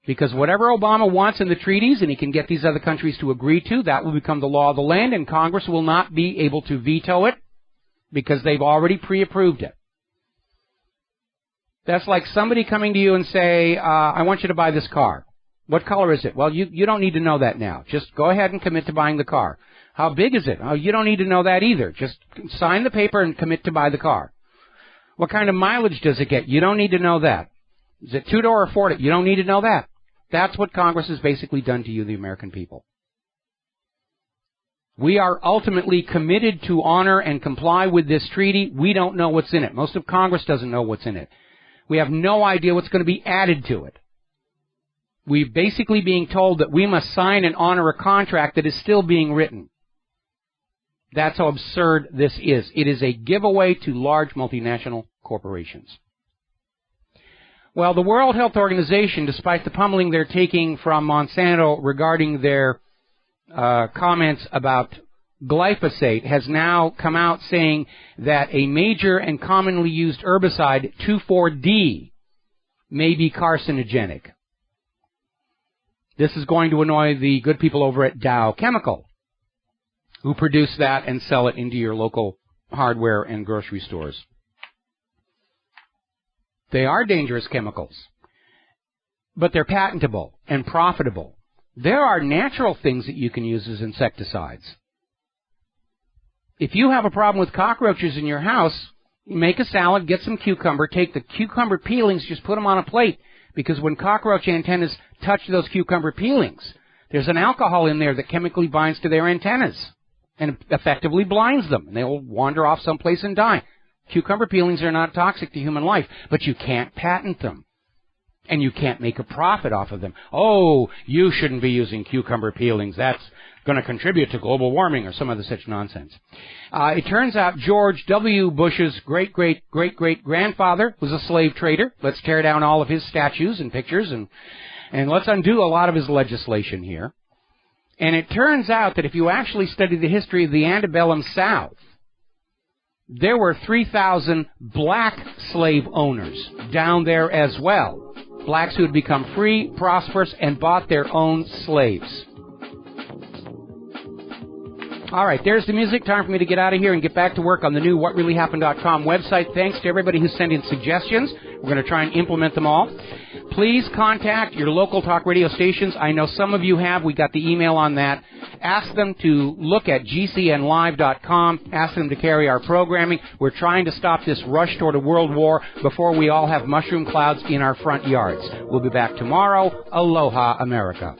Because whatever Obama wants in the treaties, and he can get these other countries to agree to, that will become the law of the land, and Congress will not be able to veto it because they've already pre-approved it. That's like somebody coming to you and say, I want you to buy this car. What color is it? Well, you don't need to know that now. Just go ahead and commit to buying the car. How big is it? Oh, you don't need to know that either. Just sign the paper and commit to buy the car. What kind of mileage does it get? You don't need to know that. Is it two-door or four-door? You don't need to know that. That's what Congress has basically done to you, the American people. We are ultimately committed to honor and comply with this treaty. We don't know what's in it. Most of Congress doesn't know what's in it. We have no idea what's going to be added to it. We're basically being told that we must sign and honor a contract that is still being written. That's how absurd this is. It is a giveaway to large multinational corporations. Well, the World Health Organization, despite the pummeling they're taking from Monsanto regarding their comments about glyphosate, has now come out saying that a major and commonly used herbicide, 2,4-D, may be carcinogenic. This is going to annoy the good people over at Dow Chemical, who produce that and sell it into your local hardware and grocery stores. They are dangerous chemicals, but they're patentable and profitable. There are natural things that you can use as insecticides. If you have a problem with cockroaches in your house, make a salad, get some cucumber, take the cucumber peelings, just put them on a plate, because when cockroach antennas touch those cucumber peelings, there's an alcohol in there that chemically binds to their antennas and effectively blinds them, and they'll wander off someplace and die. Cucumber peelings are not toxic to human life, but you can't patent them, and you can't make a profit off of them. Oh, you shouldn't be using cucumber peelings. That's going to contribute to global warming or some other such nonsense. It turns out George W. Bush's great-great-great-great-grandfather was a slave trader. Let's tear down all of his statues and pictures, and let's undo a lot of his legislation here. And it turns out that if you actually study the history of the antebellum South, there were 3,000 black slave owners down there as well. Blacks who had become free, prosperous, and bought their own slaves. All right, there's the music. Time for me to get out of here and get back to work on the new WhatReallyHappened.com website. Thanks to everybody who sent in suggestions. We're going to try and implement them all. Please contact your local talk radio stations. I know some of you have. We got the email on that. Ask them to look at gcnlive.com. Ask them to carry our programming. We're trying to stop this rush toward a world war before we all have mushroom clouds in our front yards. We'll be back tomorrow. Aloha, America.